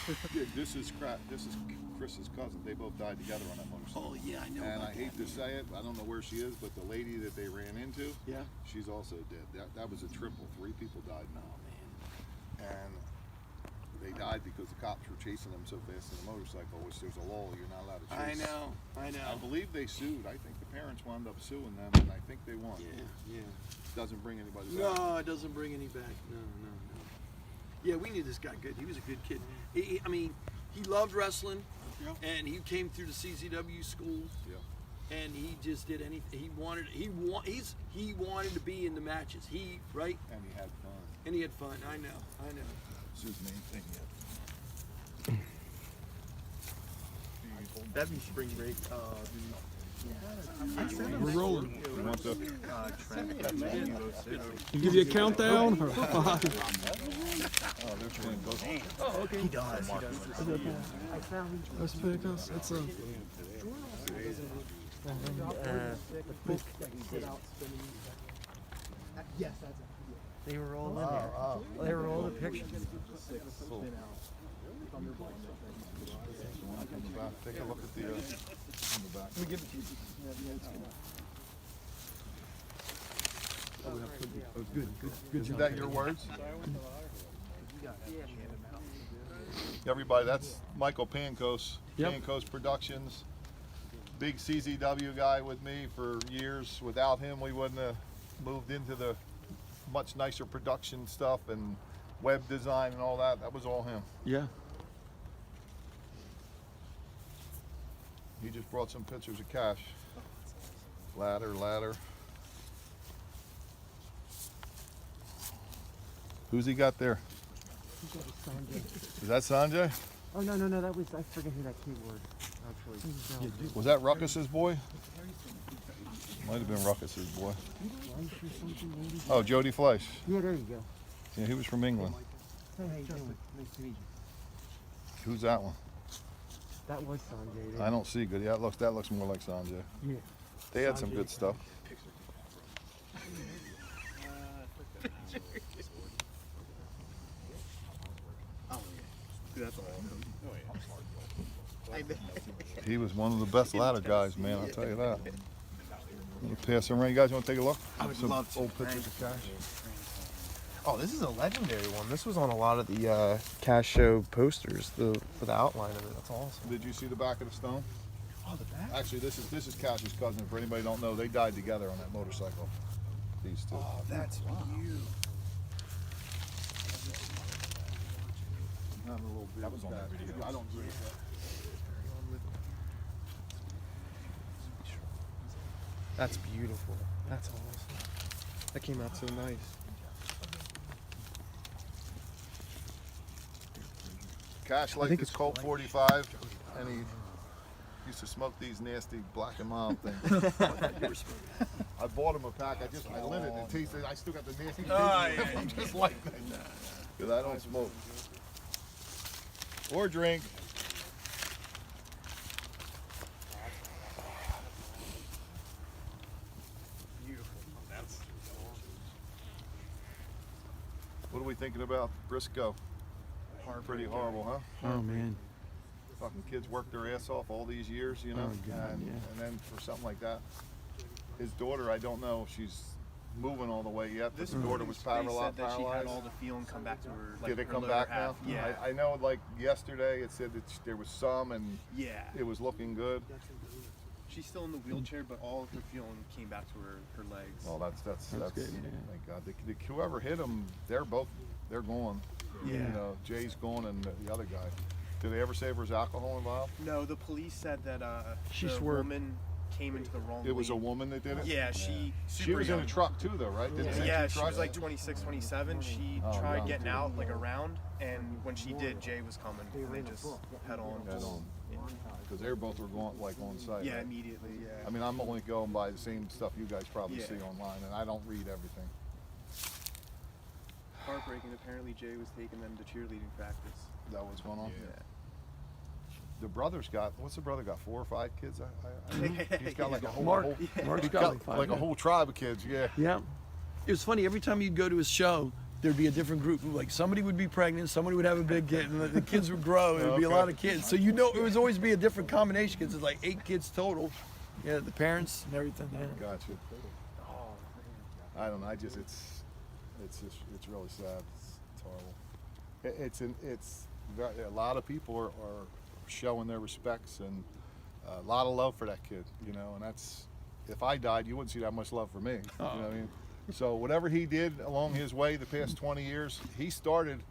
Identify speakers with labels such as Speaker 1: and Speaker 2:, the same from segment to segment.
Speaker 1: Yeah, this is Chris's cousin. They both died together on that motorcycle.
Speaker 2: Oh yeah, I know.
Speaker 1: And
Speaker 2: about
Speaker 1: I hate
Speaker 2: that.
Speaker 1: to say it, I don't know where she is, but the lady that they ran into,
Speaker 2: Yeah.
Speaker 1: she's also dead. That was a triple. 3 people died.
Speaker 2: Oh man.
Speaker 1: And they died because the cops were chasing them so fast in a motorcycle, which there's a law you're not allowed to chase.
Speaker 2: I know.
Speaker 1: I believe they sued. I think the parents wound up suing them, and I think they won.
Speaker 2: Yeah.
Speaker 1: Doesn't bring anybody back.
Speaker 2: No, it doesn't bring any back. No. Yeah, we knew this guy good. He was a good kid. I mean, he loved wrestling, and he came through the CZW school.
Speaker 1: Yeah.
Speaker 2: And he just did anything. He wanted to be in the matches. Right?
Speaker 1: And he had fun.
Speaker 2: And he had fun. I know.
Speaker 1: It's his main thing.
Speaker 2: That'd be spring break.
Speaker 3: We're rolling.
Speaker 1: You want the?
Speaker 3: You give you a countdown? Or 5?
Speaker 1: Oh, there's one.
Speaker 2: Oh, okay. He does.
Speaker 3: Let's pick us. It's a.
Speaker 4: Yes, that's it.
Speaker 5: They were all in there. They were all the pictures.
Speaker 1: Cool. Take a look at the on the back.
Speaker 2: Let me give it to you.
Speaker 3: Oh, good
Speaker 1: Isn't
Speaker 3: job.
Speaker 1: that your words? Everybody, that's Michael Pancos,
Speaker 3: Yep.
Speaker 1: Pancos Productions. Big CZW guy with me for years. Without him, we wouldn't have moved into the much nicer production stuff and web design and all that. That was all him.
Speaker 3: Yeah.
Speaker 1: He just brought some pictures of Cash. Ladder. Who's he got there? Is that Sanjay?
Speaker 5: Oh no, that was, I forget who that kid was. Actually.
Speaker 1: Was that Ruckus's boy? Might have been Ruckus's boy. Oh, Jody Fleisch.
Speaker 5: Yeah, there you go.
Speaker 1: Yeah, he was from England.
Speaker 5: Hey, how you doing? Nice to meet you.
Speaker 1: Who's that one?
Speaker 5: That was Sanjay.
Speaker 1: I don't see good. Yeah, that looks more like Sanjay.
Speaker 5: Yeah.
Speaker 1: They had some good stuff. He was one of the best ladder guys, man. I'll tell you that. Let me pass them around. You guys want to take a look?
Speaker 4: I would
Speaker 1: Some
Speaker 4: love to.
Speaker 1: old pictures of Cash.
Speaker 4: Oh, this is a legendary one. This was on a lot of the Cash Show posters for the outline of it. That's awesome.
Speaker 1: Did you see the back of the stone?
Speaker 4: Oh, the back?
Speaker 1: Actually, this is Cash's cousin. For anybody who don't know, they died together on that motorcycle. These two.
Speaker 4: Oh, that's you.
Speaker 1: That was on that video. I don't agree with that.
Speaker 4: That's beautiful. That's awesome. That came out so nice.
Speaker 1: Cash liked his Colt 45, and he used to smoke these nasty Black and Mild things. I bought him a pack. I lit it and tasted. I still got the nasty taste. I'm just like that because I don't smoke or drink. What are we thinking about Briscoe? Pretty horrible, huh?
Speaker 3: Oh man.
Speaker 1: Fucking kids worked their ass off all these years, you know,
Speaker 3: Oh, God,
Speaker 1: and then for something like that. His daughter, I don't know if she's moving all the way yet, but
Speaker 6: This
Speaker 1: the daughter was paralyzed.
Speaker 6: that she had all the feeling come back to her. Like,
Speaker 1: Did it
Speaker 6: her
Speaker 1: come
Speaker 6: lower
Speaker 1: back
Speaker 6: half.
Speaker 1: now?
Speaker 6: Yeah.
Speaker 1: I know, like yesterday, it said that there was some, and
Speaker 6: Yeah.
Speaker 1: it was looking good.
Speaker 6: She's still in the wheelchair, but all of her feeling came back to her legs.
Speaker 1: Well, that's
Speaker 3: good, yeah.
Speaker 1: thank God. Whoever hit them, they're gone.
Speaker 6: Yeah.
Speaker 1: You know, Jay's gone, and the other guy. Did they ever say there was alcohol involved?
Speaker 6: No, the police said that
Speaker 4: She
Speaker 6: the
Speaker 4: swerved.
Speaker 6: woman came into the wrong
Speaker 1: It was a
Speaker 6: lane.
Speaker 1: woman that did it.
Speaker 6: Yeah, she
Speaker 1: was in
Speaker 6: young.
Speaker 1: a truck too, though, right? Didn't it say
Speaker 6: Yeah,
Speaker 1: two
Speaker 6: she
Speaker 1: trucks?
Speaker 6: was like 26, 27. She
Speaker 1: Oh,
Speaker 6: tried
Speaker 1: young.
Speaker 6: getting out like around, and when she did, Jay was coming, and they just head on.
Speaker 1: Head on. Because they both were going like on site.
Speaker 6: Yeah,
Speaker 1: right?
Speaker 6: immediately. Yeah.
Speaker 1: I mean, I'm only going by the same stuff you guys probably
Speaker 6: Yeah.
Speaker 1: see online, and I don't read everything.
Speaker 6: Heartbreaking. Apparently, Jay was taking them to cheerleading practice.
Speaker 1: That was going on.
Speaker 6: Yeah.
Speaker 1: The brother's got, what's the brother got? 4 or 5 kids? He's got like a whole,
Speaker 3: Mark's
Speaker 1: he's
Speaker 3: got
Speaker 1: got
Speaker 3: like 5.
Speaker 1: like a whole tribe of kids. Yeah.
Speaker 3: Yeah.
Speaker 2: It was funny. Every time you'd go to his show, there'd be a different group. Like somebody would be pregnant, somebody would have a big kid, and the kids would grow. It would be a lot of kids. So you know, it would always be a different combination because it's like 8 kids total. Yeah, the parents and everything. Yeah.
Speaker 1: Gotcha. I don't know. It's really sad. It's horrible. A lot of people are showing their respects and a lot of love for that kid, you know, and that's, if I died, you wouldn't see that much love for me. You know what I mean? So whatever he did along his way the past 20 years, he started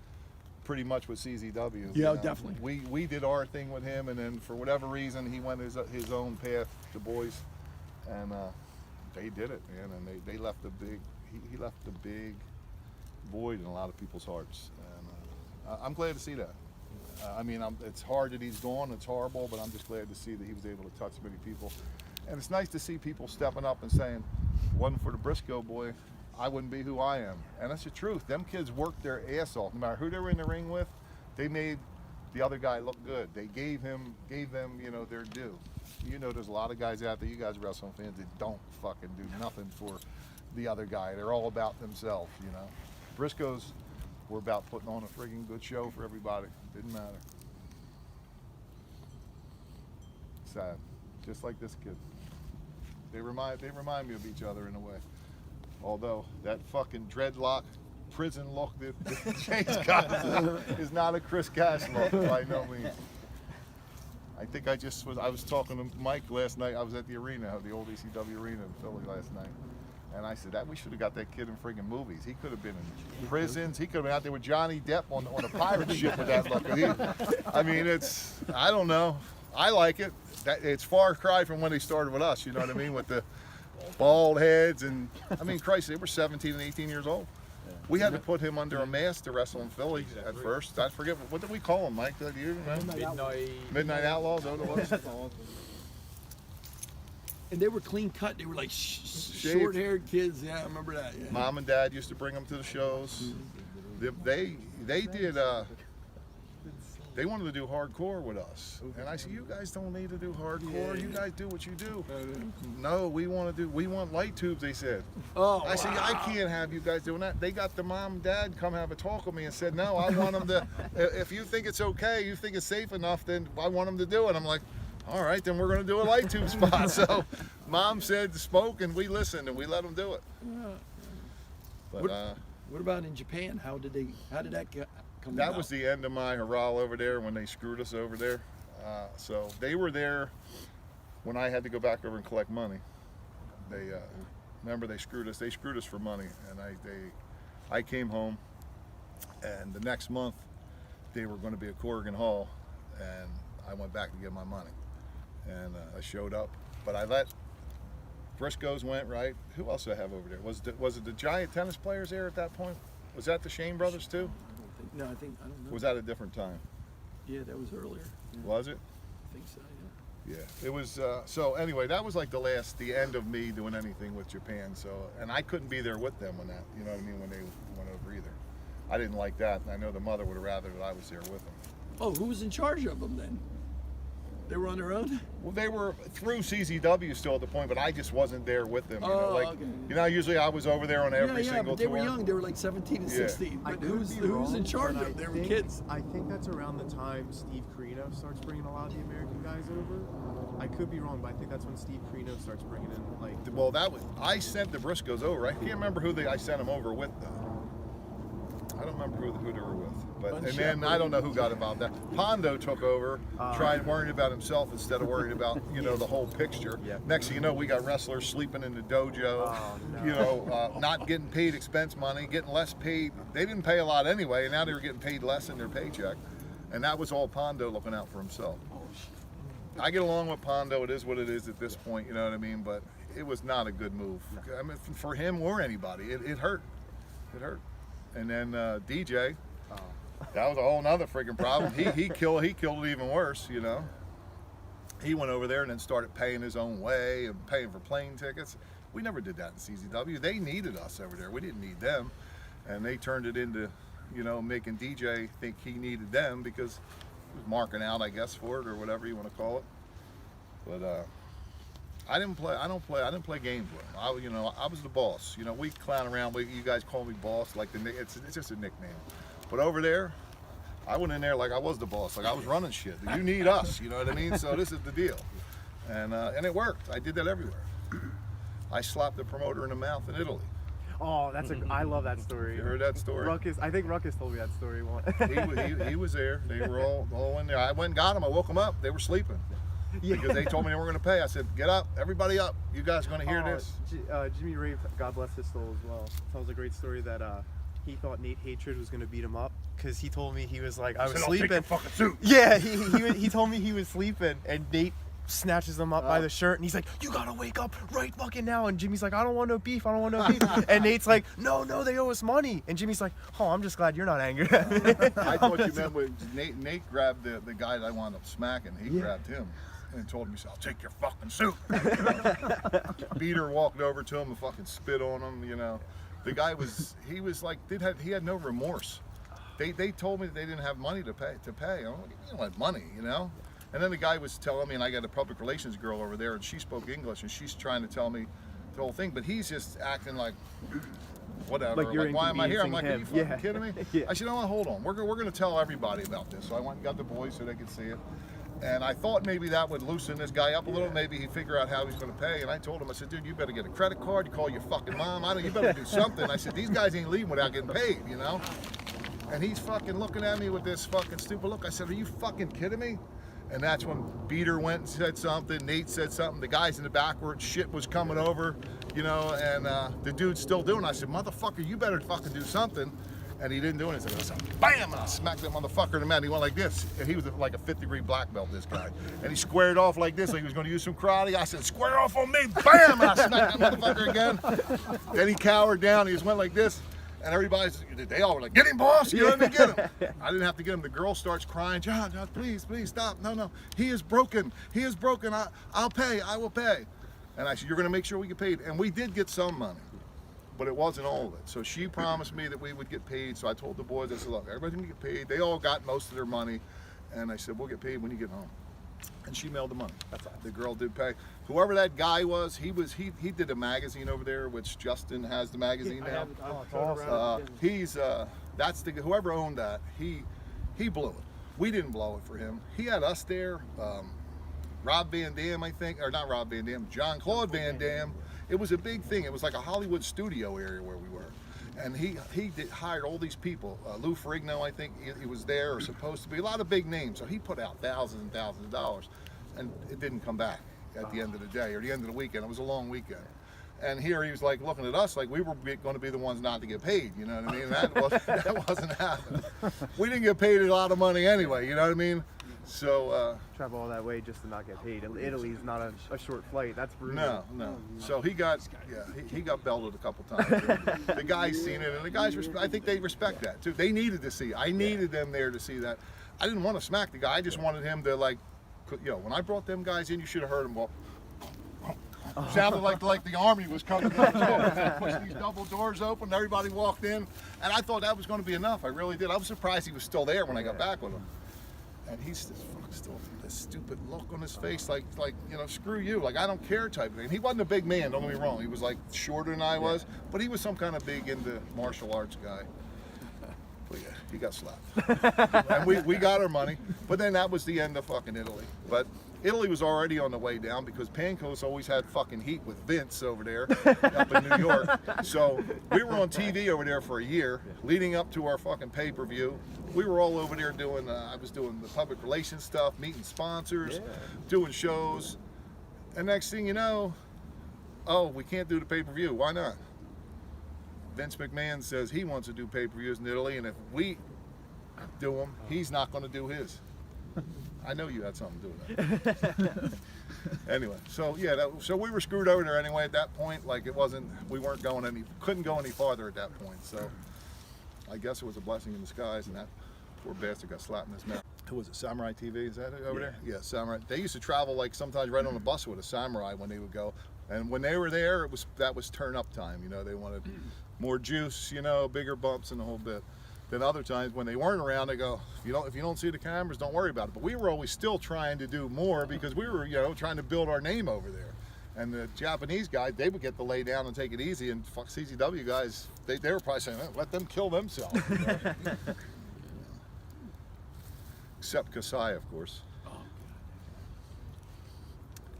Speaker 1: pretty much with CZW.
Speaker 2: Yeah,
Speaker 1: you know?
Speaker 2: definitely.
Speaker 1: We did our thing with him, and then for whatever reason, he went his own path, the boys, and they did it, man, and they left a big, he left a big void in a lot of people's hearts, and I'm glad to see that. I mean, it's hard that he's gone, it's horrible, but I'm just glad to see that he was able to touch so many people. And it's nice to see people stepping up and saying, if it wasn't for the Briscoe boy, I wouldn't be who I am. And that's the truth. Them kids worked their ass off. No matter who they were in the ring with, they made the other guy look good. They gave them, you know, their due. You know, there's a lot of guys out there, you guys wrestling fans, that don't fucking do nothing for the other guy. They're all about themselves, you know. Briscoes were about putting on a friggin' good show for everybody. Didn't matter. Sad. Just like this kid. They remind me of each other in a way. Although that fucking dreadlock prison look that Jay's got is not a Chris Cash look by no means. I think I was talking to Mike last night. I was at the arena, the old ECW arena in Philly last night. And I said, we should have got that kid in friggin' movies. He could have been in prisons. He could have been out there with Johnny Depp on a pirate ship with that look. I mean, I don't know. I like it. It's far cry from when they started with us, you know what I mean? With the bald heads and, I mean, Christ, they were 17 and 18 years old. We had to put him under a mask to wrestle in Philly at first. I forget, what did we call him, Mike? Did you remember? Midnight Outlaws, is that what it was?
Speaker 2: And they were clean cut. They were like short-haired kids. Yeah, I remember that. Yeah.
Speaker 1: Mom and Dad used to bring them to the shows. They did. They wanted to do hardcore with us, and I said, "You guys don't need to do hardcore. You guys do what you do." No, we want light tubes. They said.
Speaker 2: Oh,
Speaker 1: I said, I can't have you guys doing that. They got the mom and dad come have a talk with me and said, no, I want them to. If you think it's okay, you think it's safe enough, then I want them to do it. I'm like, all right, then we're going to do a light tube spot. So mom spoke, and we listened, and we let them do it. But
Speaker 2: what about in Japan? How did that come
Speaker 1: that
Speaker 2: about?
Speaker 1: was the end of my hurrah over there when they screwed us over there. So they were there when I had to go back over and collect money. They remember they screwed us. They screwed us for money, and I came home, and the next month they were going to be at Corrigan Hall, and I went back to get my money. And I showed up, but I let Briscoes went, right? Who else did I have over there? Was it the giant tennis players there at that point? Was that the Shane brothers too?
Speaker 2: I don't know.
Speaker 1: Was that a different time?
Speaker 2: Yeah, that was earlier. Yeah,
Speaker 1: Was it?
Speaker 2: I think so. Yeah.
Speaker 1: Yeah, it was. So anyway, that was like the end of me doing anything with Japan. So, and I couldn't be there with them when that, you know what I mean, when they went over either. I didn't like that, and I know the mother would have rather that I was there with them.
Speaker 2: Oh, who was in charge of them then? They were on their own?
Speaker 1: Well, they were through CZW still at the point, but I just wasn't there with them. You know,
Speaker 2: Oh,
Speaker 1: like
Speaker 2: okay.
Speaker 1: you know, usually I was over there on every single
Speaker 2: but they
Speaker 1: tour.
Speaker 2: were young. They were like 17 and
Speaker 1: Yeah.
Speaker 2: 16.
Speaker 4: I
Speaker 2: But
Speaker 4: could
Speaker 2: who's
Speaker 4: be
Speaker 2: in
Speaker 4: wrong,
Speaker 2: charge
Speaker 4: but
Speaker 2: of them? They were
Speaker 4: think-
Speaker 2: kids.
Speaker 4: I think that's around the time Steve Carino starts bringing a lot of the American guys over. I could be wrong, but I think that's when Steve Carino starts bringing in like.
Speaker 1: Well, I sent the Briscoes over. I can't remember who I sent them over with though. I don't remember who they were with. But and then I don't know who got involved. That Pondo took over, worrying about himself instead of worrying about the whole picture.
Speaker 4: Yep.
Speaker 1: Next thing you know, we got wrestlers sleeping in the dojo.
Speaker 4: Oh, no.
Speaker 1: Not getting paid expense money, getting less paid. They didn't pay a lot anyway, and now they were getting paid less in their paycheck, and that was all Pondo looking out for himself. I get along with Pondo. It is what it is at this point. You know what I mean? But it was not a good move. I mean, for him or anybody, it hurt. It hurt. And then DJ. That was a whole nother freaking problem. He killed it even worse, you know. He went over there and then started paying his own way and paying for plane tickets. We never did that in CZW. They needed us over there. We didn't need them. And they turned it into, making DJ think he needed them because he was marking out, I guess, for it or whatever you want to call it. But I didn't play games with him. I was the boss. We clown around. You guys call me boss, like it's just a nickname. But over there, I went in there like I was the boss, like I was running shit. You need us, you know what I mean? So this is the deal, and it worked. I did that everywhere. I slapped the promoter in the mouth in Italy.
Speaker 5: Oh, I love that story.
Speaker 1: You heard that story?
Speaker 5: I think Ruckus told me that story once.
Speaker 1: he was there. They were all in there. I went and got them. I woke them up. They were sleeping.
Speaker 5: Yeah.
Speaker 1: Because they told me they weren't going to pay. I said, get up, everybody up. You guys are going to hear this.
Speaker 5: Jimmy Ray, God bless his soul as well, tells a great story that he thought Nate Hatred was going to beat him up because he told me he was like, I was sleeping.
Speaker 1: Take your fucking suit.
Speaker 5: Yeah, he told me he was sleeping and Nate snatches him up by the shirt and he's like, you gotta wake up right fucking now. And Jimmy's like, I don't want no beef, I don't want no beef. And Nate's like, no, they owe us money. And Jimmy's like, oh, I'm just glad you're not angry at me.
Speaker 1: I thought you meant when Nate grabbed the guy that I wound up smacking. He grabbed him and told him, he said, I'll take your fucking suit. Beater walked over to him and fucking spit on him, The guy he had no remorse. They told me that they didn't have money to pay. I'm like, you don't have money, And then the guy was telling me, and I got a public relations girl over there, and she spoke English, and she's trying to tell me the whole thing, but he's just acting like, whatever.
Speaker 5: Like
Speaker 1: why am I here? I'm like, are you
Speaker 5: inconveniencing
Speaker 1: fucking kidding me?
Speaker 5: Yeah.
Speaker 1: I said, no, hold on. We're going to tell everybody about this. So I went and got the boys so they could see it. And I thought maybe that would loosen this guy up a little. Maybe he'd figure out how he's going to pay. And I told him, I said, dude, you better get a credit card. You call your fucking mom. You better do something. I said, these guys ain't leaving without getting paid, And he's fucking looking at me with this fucking stupid look. I said, are you fucking kidding me? And that's when Beater went and said something, Nate said something, the guys in the backwards, shit was coming over, and the dude's still doing it. I said, motherfucker, you better fucking do something. And he didn't do anything. I said, bam, and I smacked that motherfucker in the mouth. He went like this. And he was like a 5th-degree black belt, this guy. And he squared off like this, like he was going to use some karate. I said, square off on me, bam, and I smacked that motherfucker again. Then he cowered down, he just went like this. And they all were like, get him, boss, you let me get him. I didn't have to get him. The girl starts crying, John, please, stop. No, he is broken. I'll pay, I will pay. And I said, you're gonna make sure we get paid. And we did get some money, but it wasn't all of it. So she promised me that we would get paid. So I told the boys, I said, look, everybody's gonna get paid. They all got most of their money. And I said, we'll get paid when you get home. And she mailed the money. The girl did pay. Whoever that guy was, he did a magazine over there, which Justin has the magazine now. Whoever owned that, he blew it. We didn't blow it for him. He had us there. Rob Van Dam, I think, or not Rob Van Dam, John Claude Van Dam. It was a big thing. It was like a Hollywood studio area where we were. And he hired all these people. Lou Ferrigno, I think, he was there, or supposed to be. A lot of big names. So he put out thousands and thousands of dollars. And it didn't come back at the end of the day, or the end of the weekend. It was a long weekend. And here he was like looking at us like we were going to be the ones not to get paid, you know what I mean? That wasn't happening. We didn't get paid a lot of money anyway, you know what I mean? So
Speaker 5: travel all that way just to not get paid. Italy's not a short flight. That's brutal.
Speaker 1: No. So he got belted a couple times. The guys seen it, and the guys I think they respect that too. They needed to see. I needed them there to see that. I didn't want to smack the guy. I just wanted him to when I brought them guys in, you should have heard them walk. Sounded like the army was coming in. Pushed these double doors open, everybody walked in, and I thought that was going to be enough. I really did. I was surprised he was still there when I got back with him. And he's still this stupid look on his face, like screw you, like I don't care type of thing. He wasn't a big man, don't get me wrong. He was like shorter than I was, but he was some kind of big into martial arts guy. But yeah, he got slapped. And we got our money, but then that was the end of fucking Italy. But Italy was already on the way down because Pancos always had fucking heat with Vince over there up in New York. So we were on TV over there for a year, leading up to our fucking pay-per-view. We were all over there doing, I was doing the public relations stuff, meeting sponsors, doing shows. And next thing you know, oh, we can't do the pay-per-view. Why not? Vince McMahon says he wants to do pay-per-views in Italy, and if we do them, he's not going to do his. I know you had something to do with that. Anyway, so yeah, so we were screwed over there anyway at that point. Like we couldn't go any farther at that point. So I guess it was a blessing in disguise, and that poor bastard got slapped in his mouth. Who was it? Samurai TV? Is that it over there? Yeah, Samurai. They used to travel like sometimes right on the bus with a Samurai when they would go, and when they were there, that was turn up time. They wanted more juice, bigger bumps and the whole bit. Then other times when they weren't around, they go, if you don't see the cameras, don't worry about it. But we were always still trying to do more because we were, trying to build our name over there. And the Japanese guys, they would get to lay down and take it easy, and fuck CZW guys, they were probably saying, let them kill themselves. You know? Except Kasai, of course.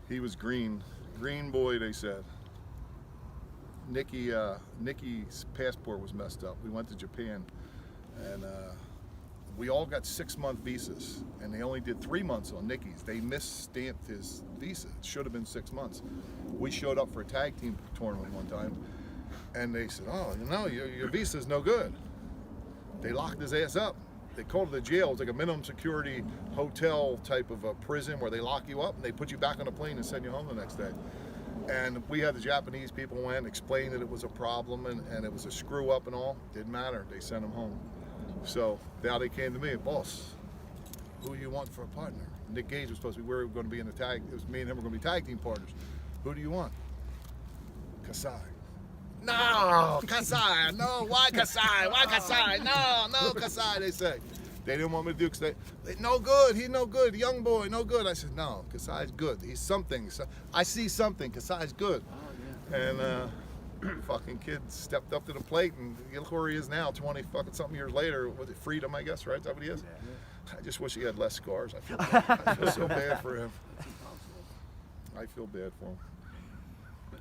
Speaker 1: He was green boy, they said. Nikki's passport was messed up. We went to Japan, and we all got 6-month visas, and they only did 3 months on Nikki's. They misstamped his visa. It should have been 6 months. We showed up for a tag team tournament one time, and they said, oh, you know, your visa's no good. They locked his ass up. They called it a jail. It's like a minimum security hotel type of a prison where they lock you up and they put you back on a plane and send you home the next day. And we had the Japanese people went, explained that it was a problem and it was a screw up and all. Didn't matter. They sent him home. So now they came to me, boss, who do you want for a partner? Nick Gage was supposed to be, we were going to be in the tag, it was me and him were going to be tag team partners. Who do you want? Kasai. No, Kasai, no, why Kasai? Why Kasai? No, Kasai, they say. They didn't want me to do because they no good, he's no good, young boy, no good. I said, no, Kasai's good. He's something. So I see something, Kasai's good. Oh, yeah. And fucking kid stepped up to the plate and look where he is now, 20 fucking something years later. Was it Freedom, I guess, right? Is that what he is? Yeah. I just wish he had less scars. I feel so bad for him. I feel bad for him.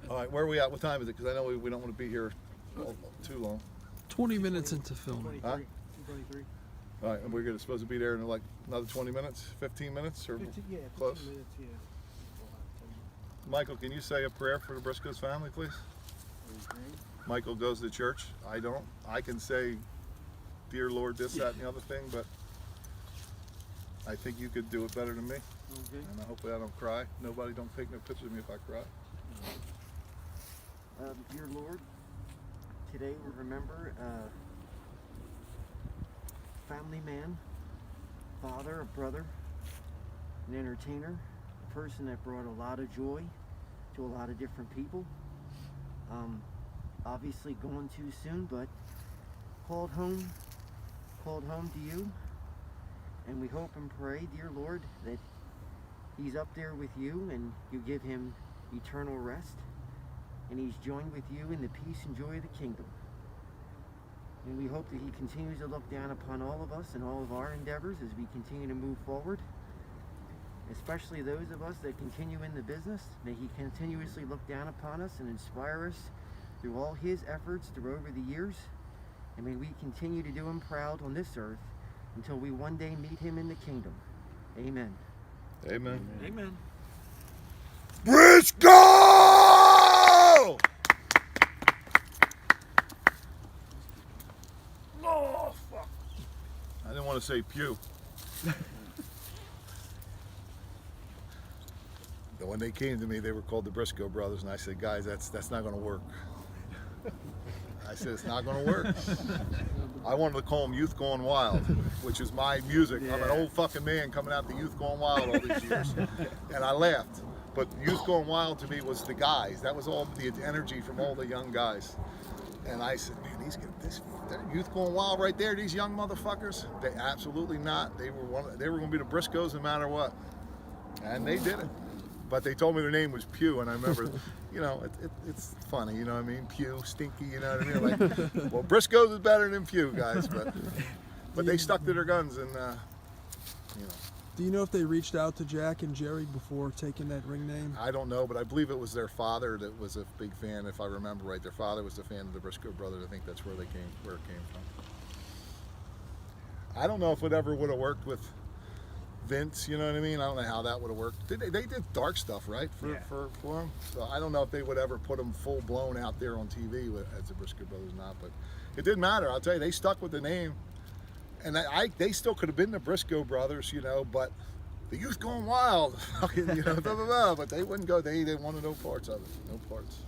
Speaker 1: All right, where are we at? What time is it? Because I know we don't want to be here too long.
Speaker 3: 20 minutes into filming.
Speaker 1: Huh? 2:23. All right, and we're supposed to be there in like another 20 minutes, 15 minutes, or 15, yeah, 15 close? Minutes, yeah. Michael, can you say a prayer for the Briscoes family, please? Michael goes to church. I don't. I can say, dear Lord, this, that, and the other thing, but I think you could do it better than me. Okay. And hopefully I don't cry. Nobody don't take no pictures of me if I cry.
Speaker 7: Dear Lord, today we remember a family man, father, a brother, an entertainer, a person that brought a lot of joy to a lot of different people. Obviously going too soon, but called home to you, and we hope and pray, dear Lord, that he's up there with you and you give him eternal rest, and he's joined with you in the peace and joy of the kingdom. And we hope that he continues to look down upon all of us and all of our endeavors as we continue to move forward, especially those of us that continue in the business. May he continuously look down upon us and inspire us through all his efforts through over the years, and may we continue to do him proud on this earth until we one day meet him in the kingdom. Amen.
Speaker 1: Amen.
Speaker 3: Amen.
Speaker 1: Briscoe! Oh, fuck. I didn't want to say pew. But when they came to me, they were called the Briscoe brothers, and I said, guys, that's not going to work. I said, it's not going to work. I wanted to call them Youth Gone Wild, which is my music. I'm an old fucking man coming out to Youth Gone Wild all these years. And I laughed. But Youth Gone Wild to me was the guys. That was all the energy from all the young guys. And I said, man, they're Youth Gone Wild right there, these young motherfuckers. They absolutely not. They were going to be the Briscoes no matter what. And they did it. But they told me their name was Pew, and I remember, you know, it's funny, you know what I mean? Pew, stinky, you know what I mean? Like, well, Briscoes is better than Pew, guys, but they stuck to their guns, and, you know.
Speaker 3: Do you know if they reached out to Jack and Jerry before taking that ring name?
Speaker 1: I don't know, but I believe it was their father that was a big fan, if I remember right. Their father was a fan of the Briscoe brothers. I think that's where it came from. I don't know if it ever would have worked with Vince, you know what I mean? I don't know how that would have worked. They did dark stuff, right, for him? So I don't know if they would ever put him full blown out there on TV as the Briscoe brothers, not. But it didn't matter. I'll tell you, they stuck with the name, and they still could have been the Briscoe brothers, you know. But the Youth Gone Wild, fucking, you know, blah, blah, blah, but they wouldn't go. They didn't want no parts of it. No parts.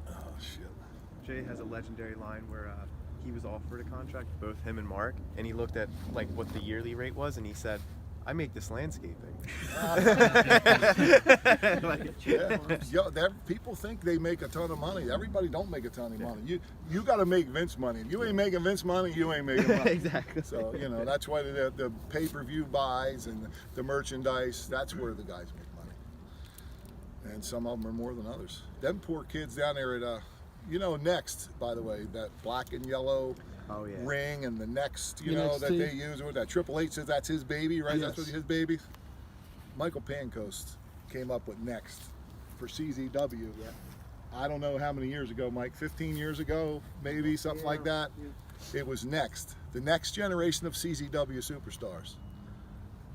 Speaker 1: Oh shit.
Speaker 5: Jay has a legendary line where he was offered a contract, both him and Mark, and he looked at like what the yearly rate was, and he said, "I make this landscaping."
Speaker 1: People think they make a ton of money. Everybody don't make a ton of money. You got to make Vince money. If you ain't making Vince money, you ain't making money.
Speaker 5: Exactly.
Speaker 1: So you know that's why the pay-per-view buys and the merchandise. That's where the guys make money. and some of them are more than others. Them poor kids down there at, Next, by the way, that black and yellow ring and the Next, that they use, or that Triple H says that's his baby, right?
Speaker 2: Yes.
Speaker 1: That's what his baby. Michael Pancoast came up with Next for CZW.
Speaker 7: Yeah.
Speaker 1: I don't know how many years ago, Mike, 15 years ago, maybe, something like that.
Speaker 7: Yeah.
Speaker 1: It was Next, the next generation of CZW superstars.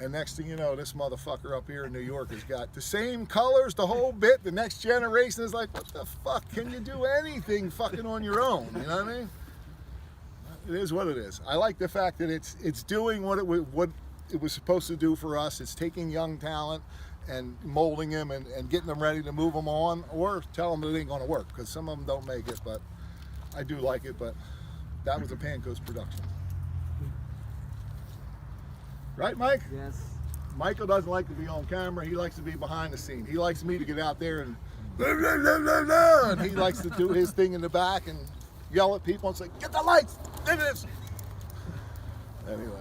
Speaker 1: And next thing you know, this motherfucker up here in New York has got the same colors, the whole bit. The next generation is like, what the fuck? Can you do anything fucking on your own? You know what I mean? It is what it is. I like the fact that it's doing what it was supposed to do for us. It's taking young talent and molding them and getting them ready to move them on, or tell them that it ain't gonna work, because some of them don't make it, but I do like it. But that was a Pancoast production. Right, Mike?
Speaker 7: Yes.
Speaker 1: Michael doesn't like to be on camera. He likes to be behind the scene. He likes me to get out there and blah, blah, blah, blah, blah, and he likes to do his thing in the back and yell at people and say, get the lights, do this. Anyway.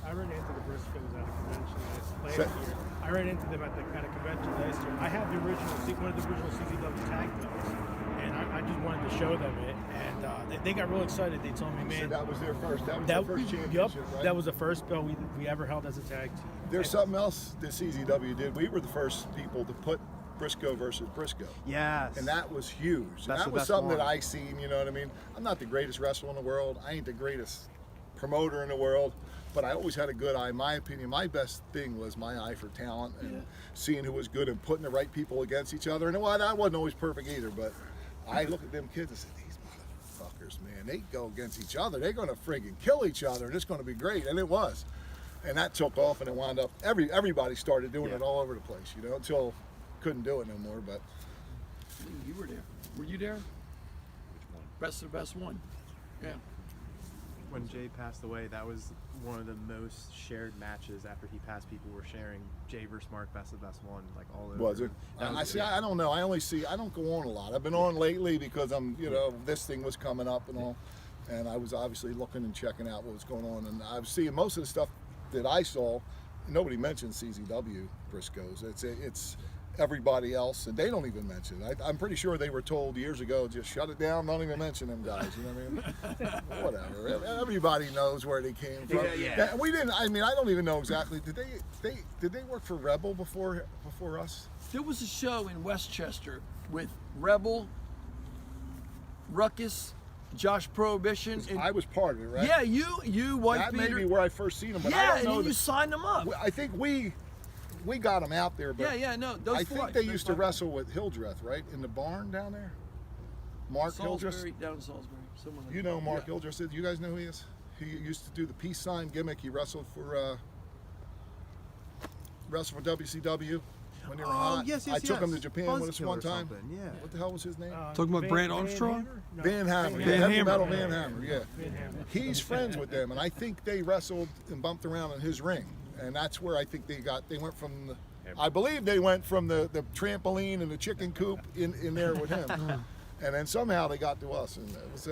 Speaker 3: I ran into the Briscoes at a convention last year. I ran into them at a convention last year. I have one of the original CZW tag belts, and I just wanted to show them it, and they got real excited. They told me, man,
Speaker 1: So that was their first championship,
Speaker 3: Yep,
Speaker 1: right?
Speaker 3: that was the first belt we ever held as a tag team.
Speaker 1: There's something else that CZW did. We were the first people to put Briscoe versus Briscoe.
Speaker 5: Yes.
Speaker 1: And that was huge. And
Speaker 5: That's
Speaker 1: that
Speaker 5: the
Speaker 1: was
Speaker 5: best
Speaker 1: something
Speaker 5: one.
Speaker 1: that I seen, you know what I mean? I'm not the greatest wrestler in the world. I ain't the greatest promoter in the world, but I always had a good eye. In my opinion, my best thing was my eye for talent and seeing who was good and putting the right people against each other. And well, I wasn't always perfect either, but I look at them kids and say, these motherfuckers, man, they go against each other. They're going to friggin' kill each other, and it's going to be great. And it was. And that took off, and it wound up, everybody started doing it all over the place, until couldn't do it no more. But
Speaker 2: You were there. Were you there? Which one? Best of the best one. Yeah.
Speaker 5: When Jay passed away, that was one of the most shared matches after he passed. People were sharing Jay versus Mark, best of the best one, like all over.
Speaker 1: was it?
Speaker 5: That was
Speaker 1: I see.
Speaker 5: good.
Speaker 1: I don't know. I don't go on a lot. I've been on lately because this thing was coming up and all, and I was obviously looking and checking out what was going on, and I was seeing most of the stuff that I saw. Nobody mentioned CZW Briscoes. It's everybody else, and they don't even mention it. I'm pretty sure they were told years ago, just shut it down, don't even mention them guys, you know what I mean? Whatever. Everybody knows where they came from.
Speaker 5: Yeah.
Speaker 1: We didn't, I don't even know exactly. Did they work for Rebel before us?
Speaker 2: There was a show in Westchester with Rebel, Ruckus, Josh Prohibition, and
Speaker 1: I was part of it, right?
Speaker 2: yeah, you, White
Speaker 1: That may
Speaker 2: Peter.
Speaker 1: be where I first seen them, but I
Speaker 2: Yeah,
Speaker 1: don't
Speaker 2: and
Speaker 1: know.
Speaker 2: then you signed them up.
Speaker 1: I think we got them out there, but
Speaker 2: No, those
Speaker 1: I
Speaker 2: four.
Speaker 1: think they used to wrestle with Hildreth, right? In the barn down there? Mark Hildreth?
Speaker 2: Salisbury, down in Salisbury. Someone like
Speaker 1: You know
Speaker 2: that.
Speaker 1: Mark
Speaker 2: Yeah.
Speaker 1: Hildreth. You guys know who he is? He used to do the peace sign gimmick. He wrestled for WCW when they were hot.
Speaker 5: yes,
Speaker 1: I took him to
Speaker 5: yes.
Speaker 1: Japan with us
Speaker 5: Buzzkill
Speaker 1: one
Speaker 5: or
Speaker 1: time.
Speaker 5: something, yeah.
Speaker 1: What the hell was his name?
Speaker 3: Talking
Speaker 8: about Brant Armstrong?
Speaker 3: Hammer? No,
Speaker 1: Van Hammer.
Speaker 2: Van
Speaker 1: Heavy
Speaker 2: Hammer.
Speaker 1: Metal Van Hammer, yeah.
Speaker 3: Van Hammer.
Speaker 1: He's friends with them, and I think they wrestled and bumped around in his ring, and that's where I think they went from the. I believe they went from the trampoline and the chicken coop in there with him, and then somehow they got to us, and it was.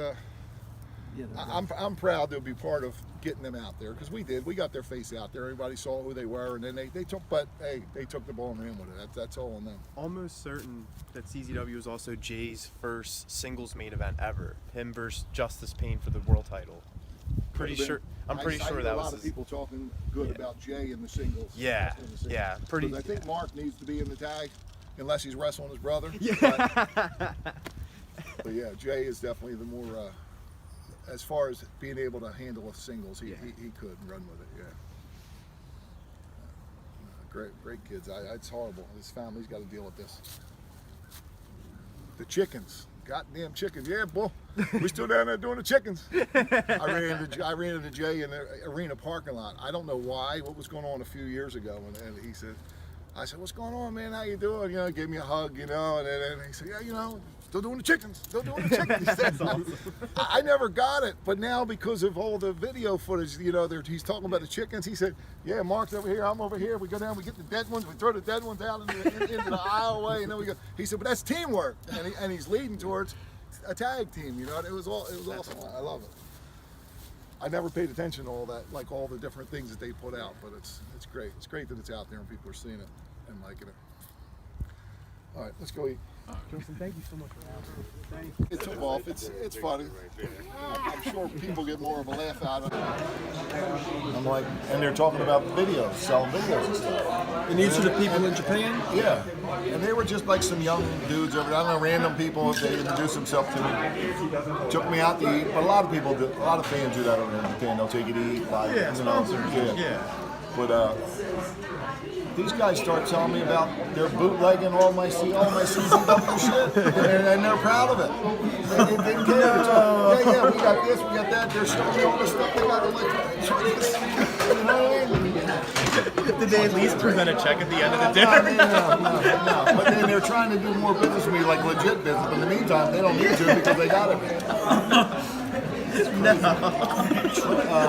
Speaker 1: I'm proud to be part of getting them out there because we did. We got their face out there. Everybody saw who they were, and then they took. But hey, they took the ball and ran with it. That's all on them.
Speaker 5: Almost certain that CZW was also Jay's first singles main event ever. Him versus Justice Payne for the world title. Pretty sure. I'm pretty
Speaker 1: I
Speaker 5: sure
Speaker 1: hear
Speaker 5: that
Speaker 1: a
Speaker 5: was.
Speaker 1: lot of people talking good about Jay in the singles.
Speaker 5: Yeah,
Speaker 1: in the singles.
Speaker 5: yeah, pretty.
Speaker 1: 'Cause I think Mark needs to be in the tag, unless he's wrestling his brother.
Speaker 5: Yeah.
Speaker 1: But yeah, Jay is definitely the more, as far as being able to handle a singles, he could run with it. Yeah. Great kids. It's horrible. His family's got to deal with this. The chickens. Goddamn chickens. Yeah, boy. We still down there doing the chickens. I ran into Jay in the arena parking lot. I don't know why, what was going on a few years ago. And he said, I said, what's going on, man? How you doing? Gave me a hug, and then he said, yeah, still doing the chickens. Still doing the chickens. He said, I never got it, but now because of all the video footage, he's talking about the chickens. He said, yeah, Mark's over here, I'm over here. We go down, we get the dead ones, we throw the dead ones out into the aisleway, and then we go. He said, but that's teamwork, and he's leading towards a tag team. It was awesome. I love it. I never paid attention to all that, like all the different things that they put out, but it's great. It's great that it's out there and people are seeing it and liking it. All right, let's go eat.
Speaker 3: Justin, thank you so much for having me.
Speaker 1: It took off. It's funny. I'm sure people get more of a laugh out of it. I'm like, and they're talking about videos, selling videos and stuff.
Speaker 2: And these are the people in Japan?
Speaker 1: Yeah, and they were just like some young dudes over there. I don't know, random people. They introduced themselves to me, took me out to eat. But a lot of people do. A lot of fans do that over there in Japan. They'll take you to eat. Like,
Speaker 5: Yeah, sponsors.
Speaker 1: Yeah. But these guys start telling me about their bootlegging all my CZW shit, and they're proud of it. They didn't care. Yeah, we got this, we got that. They're showing me all this stuff they got. You know what I mean?
Speaker 5: Did they at least present a check at the end of the dinner?
Speaker 1: No. But then they're trying to do more business with me, like legit business. But in the meantime, they don't need to because they got it.
Speaker 5: No.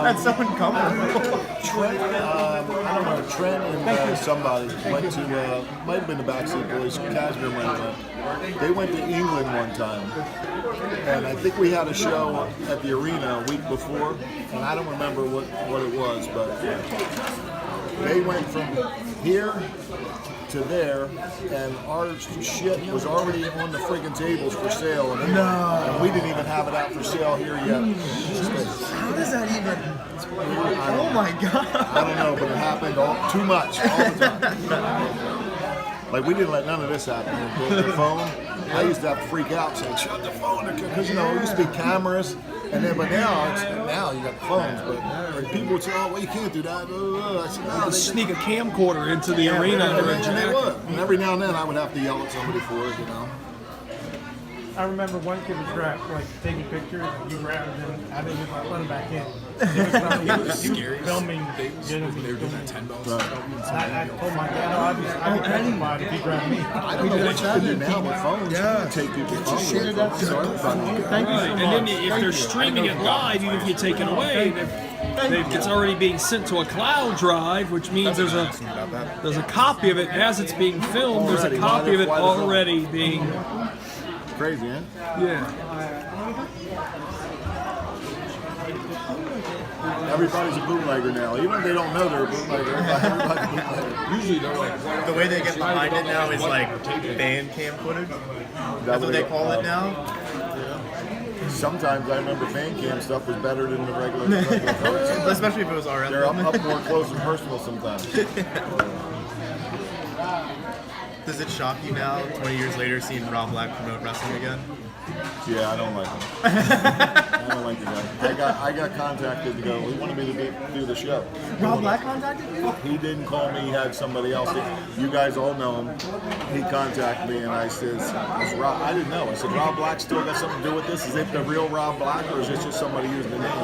Speaker 5: That's so uncomfortable.
Speaker 1: Trent, I don't know, Trent and somebody went to, might have been the Backseat Boys, Cashmere might have went. They went to England one time, and I think we had a show at the arena a week before, and I don't remember what it was, but they went from here to there, and our shit was already on the friggin' tables for sale, and we didn't even have it out for sale here yet.
Speaker 5: How does that even? Oh my god!
Speaker 1: I don't know, but it happened too much all the time. Like, we didn't let none of this happen. The phone, I used to have to freak out saying, shut the phone, because, you know, it used to be cameras, and then, but now you got the phones, but people would say, oh, well, you can't do that. I said, no,
Speaker 2: Sneak a camcorder into the arena.
Speaker 1: and they would. And every now and then I would have to yell at somebody for it, you know.
Speaker 3: I remember one kid was taking pictures, and you grabbed him, and I think he was let him back in. He was filming.
Speaker 8: They were doing that 10 bells.
Speaker 3: I told my dad, obviously, I'd be terrified if he grabbed me.
Speaker 1: I don't know what you can do now with phones. Yeah. You can take people's phones.
Speaker 3: Thank you so much.
Speaker 8: And then if they're streaming it live, even if you take it away, it's already being sent to a cloud drive, which means there's a copy of it as it's being filmed. There's a copy of it already being.
Speaker 1: Crazy, huh?
Speaker 8: Yeah.
Speaker 1: Everybody's a bootlegger now. Even if they don't know they're a bootlegger, everybody's a bootlegger.
Speaker 8: Usually they're like,
Speaker 5: The way they get behind it now is like band cam footage. That's what they call it now.
Speaker 1: Sometimes I remember fan cam stuff was better than the regular photos.
Speaker 5: Especially if it was our
Speaker 1: They're up more close and personal sometimes.
Speaker 5: Does it shock you now, 20 years later, seeing Rob Black promote wrestling again?
Speaker 1: Yeah, I don't like him. I don't like the guy. I got contacted to go. He wanted me to do the show.
Speaker 5: Rob Black contacted you?
Speaker 1: He didn't call me. He had somebody else. You guys all know him. He contacted me, and I said, Rob, I didn't know. I said, Rob Black still got something to do with this? Is it the real Rob Black, or is it just somebody using the name?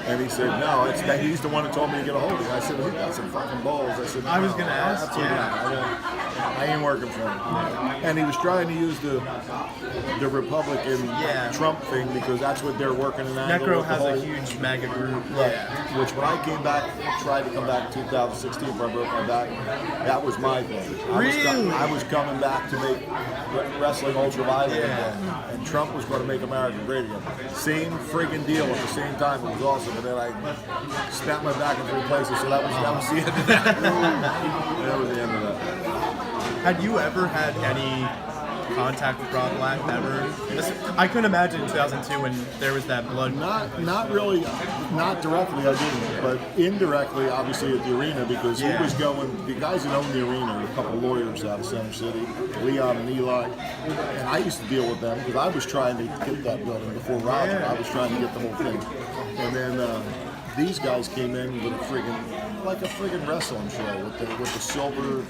Speaker 1: And he said, no, he's the one that told me to get a hold of you. I said, well, he got some fucking balls. I said,
Speaker 5: I was going to ask.
Speaker 1: I ain't working for him. And he was trying to use the Republican Trump thing because that's what they're working in.
Speaker 5: Necro has a huge MAGA group.
Speaker 1: Right. Yeah. Which when I came back, tried to come back in 2016 when I broke my back, that was my thing. I was coming back to make wrestling ultra violent again. And Trump was going to make America great again. Same friggin' deal at the same time. It was awesome. And then I snapped my back in 3 places, so that was the end of that. That was the end of that.
Speaker 5: Had you ever had any contact with Rob Black ever? I couldn't imagine in 2002 when there was that blood.
Speaker 1: Not really, not directly. I didn't, but indirectly, obviously at the arena because he was going. The guys that own the arena, a couple lawyers out of Center City, Leon and Eli, and I used to deal with them because I was trying to get that building before Roger. I was trying to get the whole thing, and then these guys came in with a friggin' wrestling show with the silver,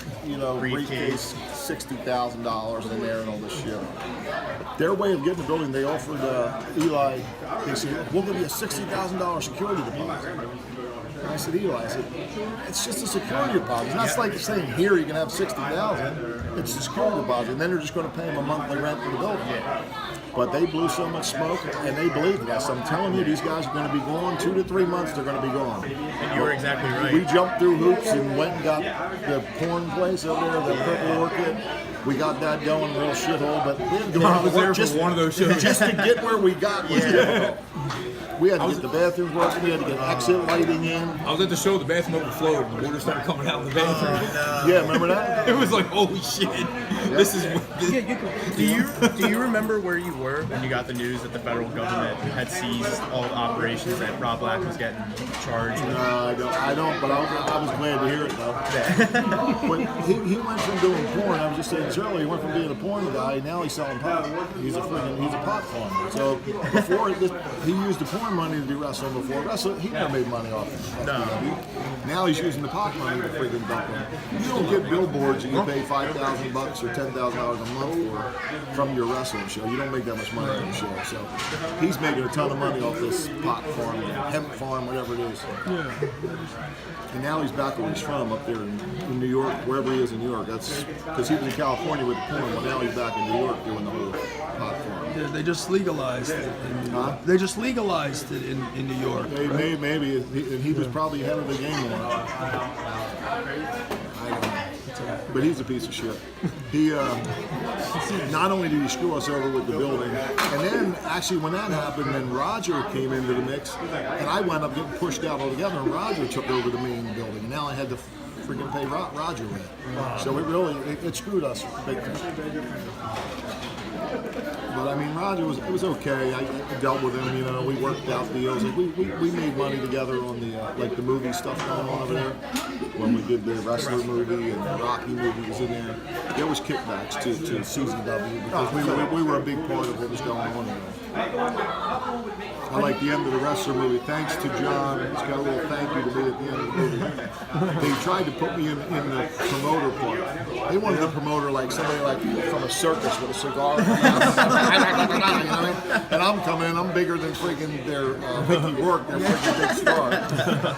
Speaker 1: briefcase, $60,000 in there and all this shit. Their way of getting the building, they offered Eli. They said, "We'll give you a $60,000 security deposit." And I said, Eli, it's just a security deposit. It's not like saying here you can have $60,000. It's a security deposit, and then they're just going to pay him a monthly rent for the building. But they blew so much smoke, and they believed us. I'm telling you, these guys are going to be gone. 2 to 3 months, they're going to be gone.
Speaker 5: And you were exactly right.
Speaker 1: We jumped through hoops and went and got the porn place over there, the Purple Orchid. we got that going, real shithole, but we had to go out
Speaker 9: was
Speaker 1: and
Speaker 9: there
Speaker 1: work
Speaker 9: for one of those shows.
Speaker 1: just to get where we got was difficult. We had to get the bathrooms working, we had to get exit lighting in.
Speaker 9: I was at the show, the bathroom overflowed, and the water started coming out of the bathroom.
Speaker 1: Yeah, remember that?
Speaker 9: It was like, holy shit, this is.
Speaker 5: Do you remember where you were when you got the news that the federal government had seized all the operations that Rob Black was getting charged with?
Speaker 1: No, I don't, but I was glad to hear it though. But he went from doing porn, I was just saying this earlier, he went from being a porn guy, now he's selling pot. He's a pot farmer. So before this, he used the porn money to do wrestling before. Wrestling, he never made money off it. No. Now he's using the pot money to freaking dump them. You don't get billboards and you pay $5,000 or $10,000 a month from your wrestling show. You don't make that much money on the show. So he's making a ton of money off this pot farm, hemp farm, whatever it is. Yeah. And now he's back where he's from, up there in New York, wherever he is in New York. That's because he was in California with the porn. Well, now he's back in New York doing the whole pot farm.
Speaker 2: Yeah, they just legalized it. They just legalized it in New York.
Speaker 1: Maybe, and he was probably ahead of the game on it. I don't know. But he's a piece of shit. He not only did he screw us over with the building, and then actually when that happened, then Roger came into the mix, and I wound up getting pushed out altogether, and Roger took over the main building, and now I had to freaking pay Roger rent. So it screwed us big time. But I mean, Roger was okay. I dealt with him, you know. We worked out deals. Like we made money together on the like the movie stuff going on over there. When we did the wrestler movie and the Rocky movie was in there, there was kickbacks to CZW because we were a big part of what was going on there. I like the end of the wrestler movie. Thanks to John. It's got a little thank you to me at the end of the movie. They tried to put me in the promoter part. They wanted the promoter like somebody like from a circus with a cigar. And I'm coming in, I'm bigger than freaking their Mickey Rourke, their freaking big star.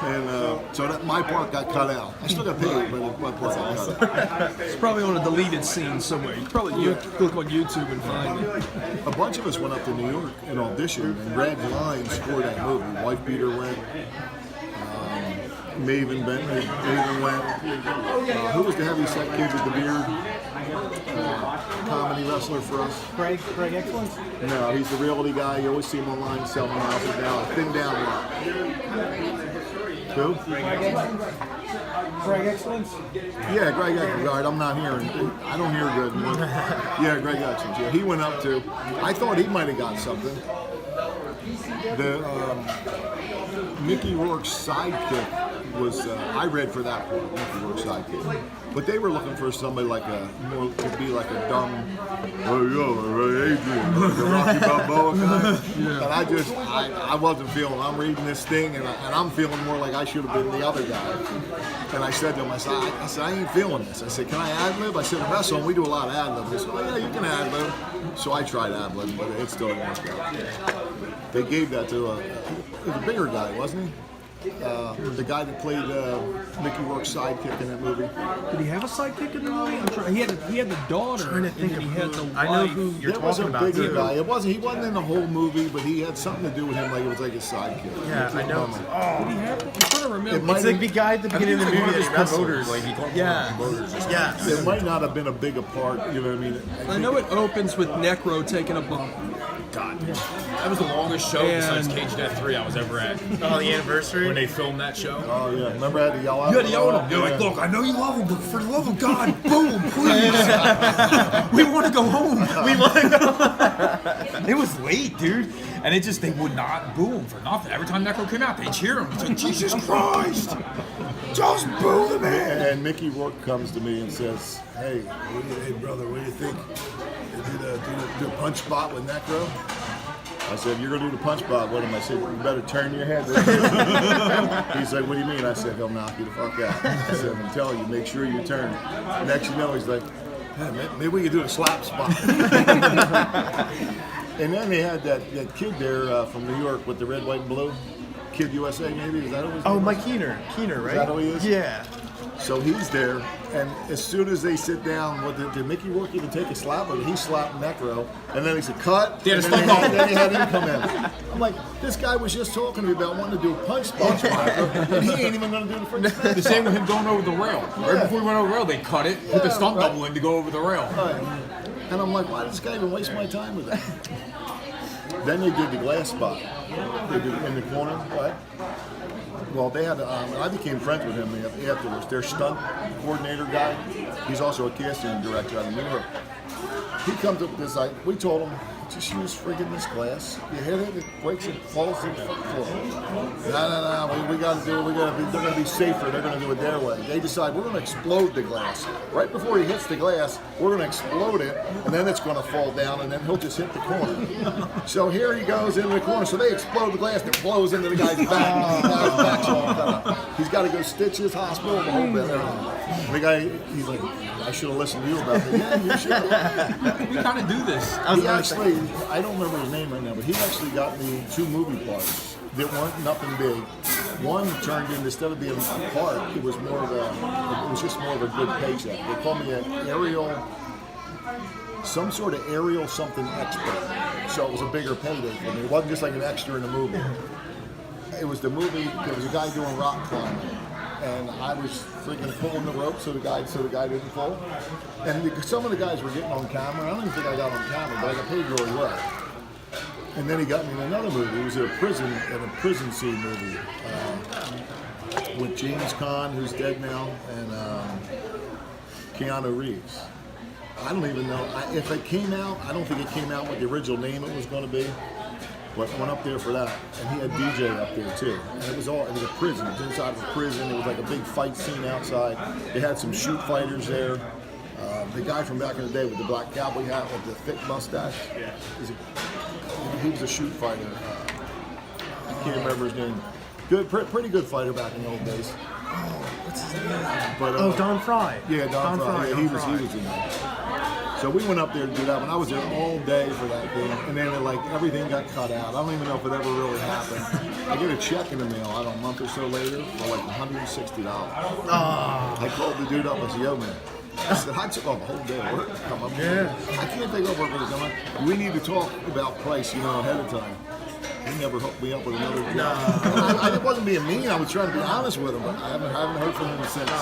Speaker 1: And so that my part got cut out. I still got paid, but my part got cut out.
Speaker 2: It's probably on a deleted scene somewhere. You probably look on YouTube and find it.
Speaker 1: A bunch of us went up to New York and auditioned and read lines for that movie. Wife Beater went. Maven went. Who was the heavy set kid with the beard? Comedy wrestler for us.
Speaker 3: Craig Excellence?
Speaker 1: No, he's the realty guy. You always see him online selling houses now. Thin down one. Who?
Speaker 3: Craig Excellence?
Speaker 1: Yeah, Greg Excellence. All right, I'm not hearing. I don't hear good. Yeah, Greg Excellence. Yeah, he went up to. I thought he might have got something. The Mickey Rourke's sidekick was. I read for that part, Mickey Rourke's sidekick. But they were looking for somebody like more to be like a dumb, Adrian, like a Rocky Balboa guy. And I wasn't feeling. I'm reading this thing, and I'm feeling more like I should have been the other guy. And I said to him, I said, I ain't feeling this. I said, can I ad-lib? I said, in wrestling, we do a lot of ad-lib. He said, oh, yeah, you can ad-lib. So I tried ad-lib, but it still didn't work out. They gave that to a bigger guy, wasn't he? The guy that played Mickey Rourke's sidekick in that movie.
Speaker 2: Did he have a sidekick in the movie? He had the daughter.
Speaker 5: I'm trying to think
Speaker 2: and
Speaker 5: of
Speaker 2: he had the
Speaker 5: who.
Speaker 2: wife.
Speaker 5: I know who you're
Speaker 1: There was
Speaker 5: talking
Speaker 1: a
Speaker 5: about
Speaker 1: bigger
Speaker 5: too.
Speaker 1: guy. He wasn't in the whole movie, but he had something to do with him. Like it was like his sidekick.
Speaker 5: Yeah, I know.
Speaker 2: Did he have? I'm trying to remember.
Speaker 1: It might
Speaker 5: It's like the guy at the beginning of the movie that wrestles. Yeah. Yes.
Speaker 1: It might not have been a big a part. You know what I mean?
Speaker 2: I know it opens with Necro taking a bump.
Speaker 9: God, that was the longest show besides Cage Death 3 I was ever at.
Speaker 5: Oh, the anniversary?
Speaker 9: When they filmed that show.
Speaker 1: Oh yeah. Remember I had to yell out.
Speaker 9: You had to yell at him. You're like, look, I know you love him, but for the love of God, boom, please. We want to go home. It was late, dude. And they would not boo him for nothing. Every time Necro came out, they cheer him. It's like, Jesus Christ, just boo the man.
Speaker 1: And Mickey Rourke comes to me and says, hey brother, what do you think? Do the punch spot with Necro? I said, you're going to do the punch spot with him. I said, you better turn your head. He said, what do you mean? I said, he'll knock you the fuck out. I said, I'm telling you, make sure you turn. Next you know, he's like, hey, maybe we could do the slap spot. And then they had that kid there from New York with the red, white, and blue. Kid USA, maybe? Is that who it is?
Speaker 5: Oh, Mike Keener. Keener, right?
Speaker 1: Is that who he is?
Speaker 5: Yeah.
Speaker 1: So he's there, and as soon as they sit down, did Mickey Rourke even take a slap? Or he slapped Necro, and then he said, cut,
Speaker 9: Yeah,
Speaker 1: and then he had him come in. I'm like, this guy was just talking to me about wanting to do a punch spot, and he ain't even going to do the freaking
Speaker 9: The same with him going over the rail. Right before he went over the rail, they cut it, put the stunt double in to go over the rail.
Speaker 1: Right. And I'm like, why does this guy even waste my time with that? Then they did the glass spot. They did in the corner. What? Well, they had. I became friends with him afterwards. Their stunt coordinator guy. He's also a casting director out of New York. He comes up with this. We told him, just use friggin' this glass. You hit it, it breaks and falls to the floor. No. We got to do it. They're going to be safer. They're going to do it their way. They decide we're going to explode the glass. Right before he hits the glass, we're going to explode it, and then it's going to fall down, and then he'll just hit the corner. So here he goes into the corner. So they explode the glass, and it blows into the guy's back. The guy's back's all cut up. He's got to go stitches, hospital, the whole bit. The guy, he's like, I should have listened to you about that. Yeah, you should.
Speaker 9: We kind of do this.
Speaker 1: He actually, I don't remember his name right now, but he actually got me 2 movie parts that weren't nothing big. One turned into, instead of being a part, it was just more of a good paycheck. They called me an aerial, some sort of aerial something expert. So it was a bigger payday for me. It wasn't just like an extra in a movie. It was the movie, there was a guy doing rock climbing. And I was freaking pulling the rope so the guy didn't fall. And some of the guys were getting on camera. I don't even think I got on camera, but I got paid really well. And then he got me in another movie. It was a prison scene movie with James Caan, who's dead now, and Keanu Reeves. I don't even know if it came out. I don't think it came out with the original name it was going to be. But I went up there for that, and he had DJ up there too. And it was a prison. It was inside of a prison. It was like a big fight scene outside. They had some shoot fighters there. The guy from back in the day with the black cowboy hat with the thick mustache. Yeah. He was a shoot fighter. I can't remember his name. Good, pretty good fighter back in the old days.
Speaker 5: What's his name?
Speaker 1: But,
Speaker 5: Don Fry.
Speaker 1: Yeah, Don Fry. Yeah, he was in there. So we went up there to do that. When I was there all day for that thing, and then everything got cut out. I don't even know if it ever really happened. I get a check in the mail, I don't know, a month or so later, for like $160. I called the dude up and said, yo man, I said, I took off a whole day of work to come up here. I can't take off work to come up. We need to talk about price, ahead of time. He never hooked me up with another job. I wasn't being mean, I was trying to be honest with him, but I haven't heard from him since.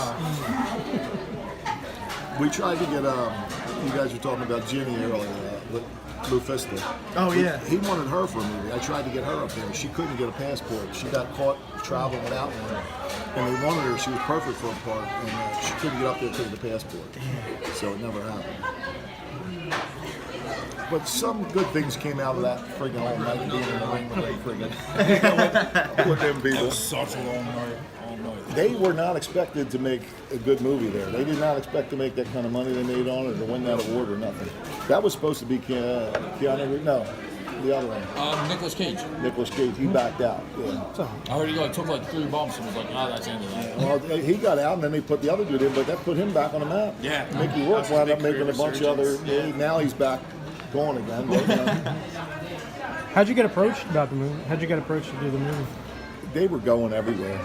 Speaker 1: We tried to get, you guys were talking about Ginny earlier, with Lufista.
Speaker 5: Oh, yeah.
Speaker 1: He wanted her for a movie. I tried to get her up there. She couldn't get a passport. She got caught traveling without one. And they wanted her. She was perfect for a part. And she couldn't get up there because of the passport. So it never happened. But some good things came out of that friggin' whole night being in the ring with them friggin' with them people.
Speaker 9: Such a long night.
Speaker 1: They were not expected to make a good movie there. They did not expect to make that kind of money they made on it or to win that award or nothing. That was supposed to be Keanu Reeves. No, the other one.
Speaker 9: Nicolas Cage.
Speaker 1: Nicolas Cage. He backed out. Yeah.
Speaker 9: I heard he took 3 bumps and was like, that's the end of that.
Speaker 1: Well, he got out and then they put the other dude in, but that put him back on the map.
Speaker 9: Yeah.
Speaker 1: Mickey Rourke wound up making a bunch of other. Now he's back going again. But,
Speaker 3: How'd you get approached about the movie? How'd you get approached to do the movie?
Speaker 1: they were going everywhere.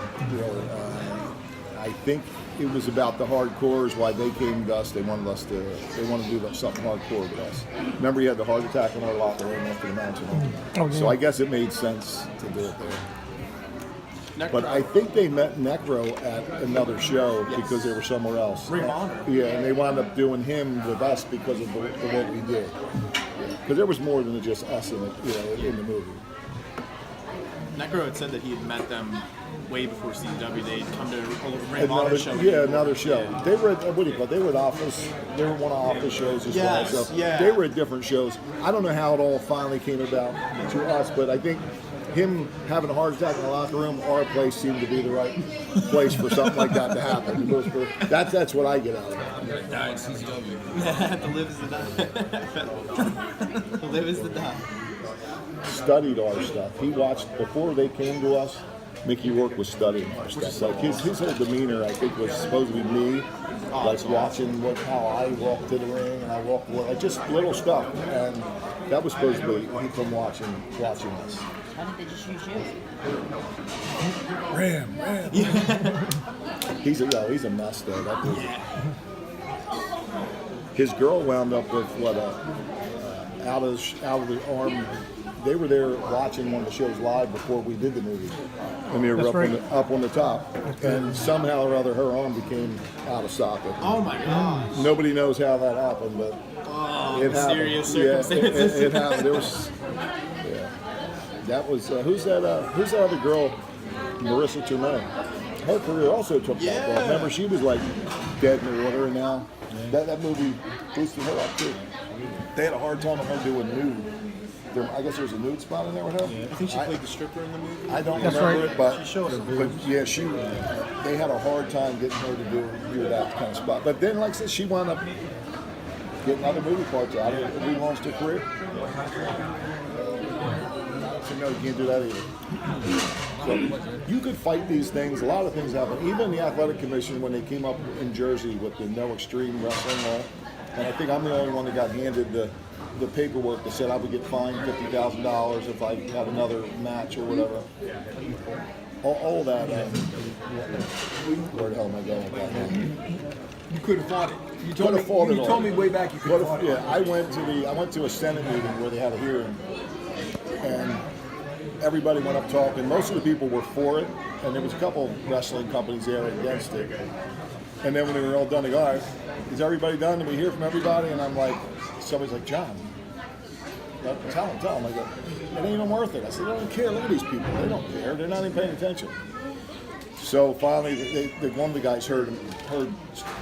Speaker 1: I think it was about the hardcores why they came to us. They wanted to do something hardcore with us. Remember, he had the heart attack in our locker room after the match.
Speaker 3: Oh, yeah.
Speaker 1: So I guess it made sense to do it there. But I think they met Necro at another show because they were somewhere else. Yeah, and they wound up doing him with us because of what we did. Because there was more than just us in the movie.
Speaker 6: Necro had said that he had met them way before CW. They'd come to a Ring of Honor show.
Speaker 1: Yeah, another show. Yeah. They were at, what do you call it? They were at Office. They were one of Office shows as well. So they were at different shows. I don't know how it all finally came about to us, but I think him having a heart attack in the locker room, our place seemed to be the right place for something like that to happen. That's what I get out of it.
Speaker 6: Die at CW. The live is the die. The live is the die.
Speaker 1: Studied our stuff. He watched before they came to us. Mickey Rourke was studying our stuff. Like his whole demeanor, I think, was supposed to be me, like watching how I walked to the ring and I walked away, just little stuff. And that was supposed to be from watching us.
Speaker 7: How did they just use you?
Speaker 1: Ram. He's a mess though. That dude. His girl wound up with what out of the arm. They were there watching one of the shows live before we did the movie, and they were up on the top. And somehow or other, her arm became out of socket.
Speaker 6: Oh my gosh.
Speaker 1: Nobody knows how that happened, but it
Speaker 6: mysterious
Speaker 1: happened.
Speaker 6: circumstances.
Speaker 1: Yeah, it happened. It was. Yeah. That was who's that other girl, Marissa Tomei. Her career also took that off. Remember, she was like dead in the water, and now that movie boosted her up too. They had a hard time with her doing nude. I guess there was a nude spot in there with her.
Speaker 6: I think she played the stripper in the movie.
Speaker 1: I don't remember it, but
Speaker 6: she showed
Speaker 1: they had a hard time getting her to do that kind of spot. But then, like I said, she wound up getting other movie parts out of it. It relaunched her career. So no, you can't do that either. So you could fight these things. A lot of things happen. Even the athletic commission, when they came up in Jersey with the no extreme wrestling law, and I think I'm the only one that got handed the paperwork that said I would get fined $50,000 if I had another match or whatever. All that. Where the hell am I going with that now?
Speaker 2: You could have fought it. You told me way back you could have fought it.
Speaker 1: Yeah, I went to a Senate meeting where they had a hearing, and everybody went up talking. Most of the people were for it, and there was a couple wrestling companies there against it. And then when they were all done, they go, all right, is everybody done? Did we hear from everybody? And I'm like, somebody's like, John, tell them. I go, it ain't even worth it. I said, they don't care. Look at these people. They don't care. They're not even paying attention. So finally, one of the guys heard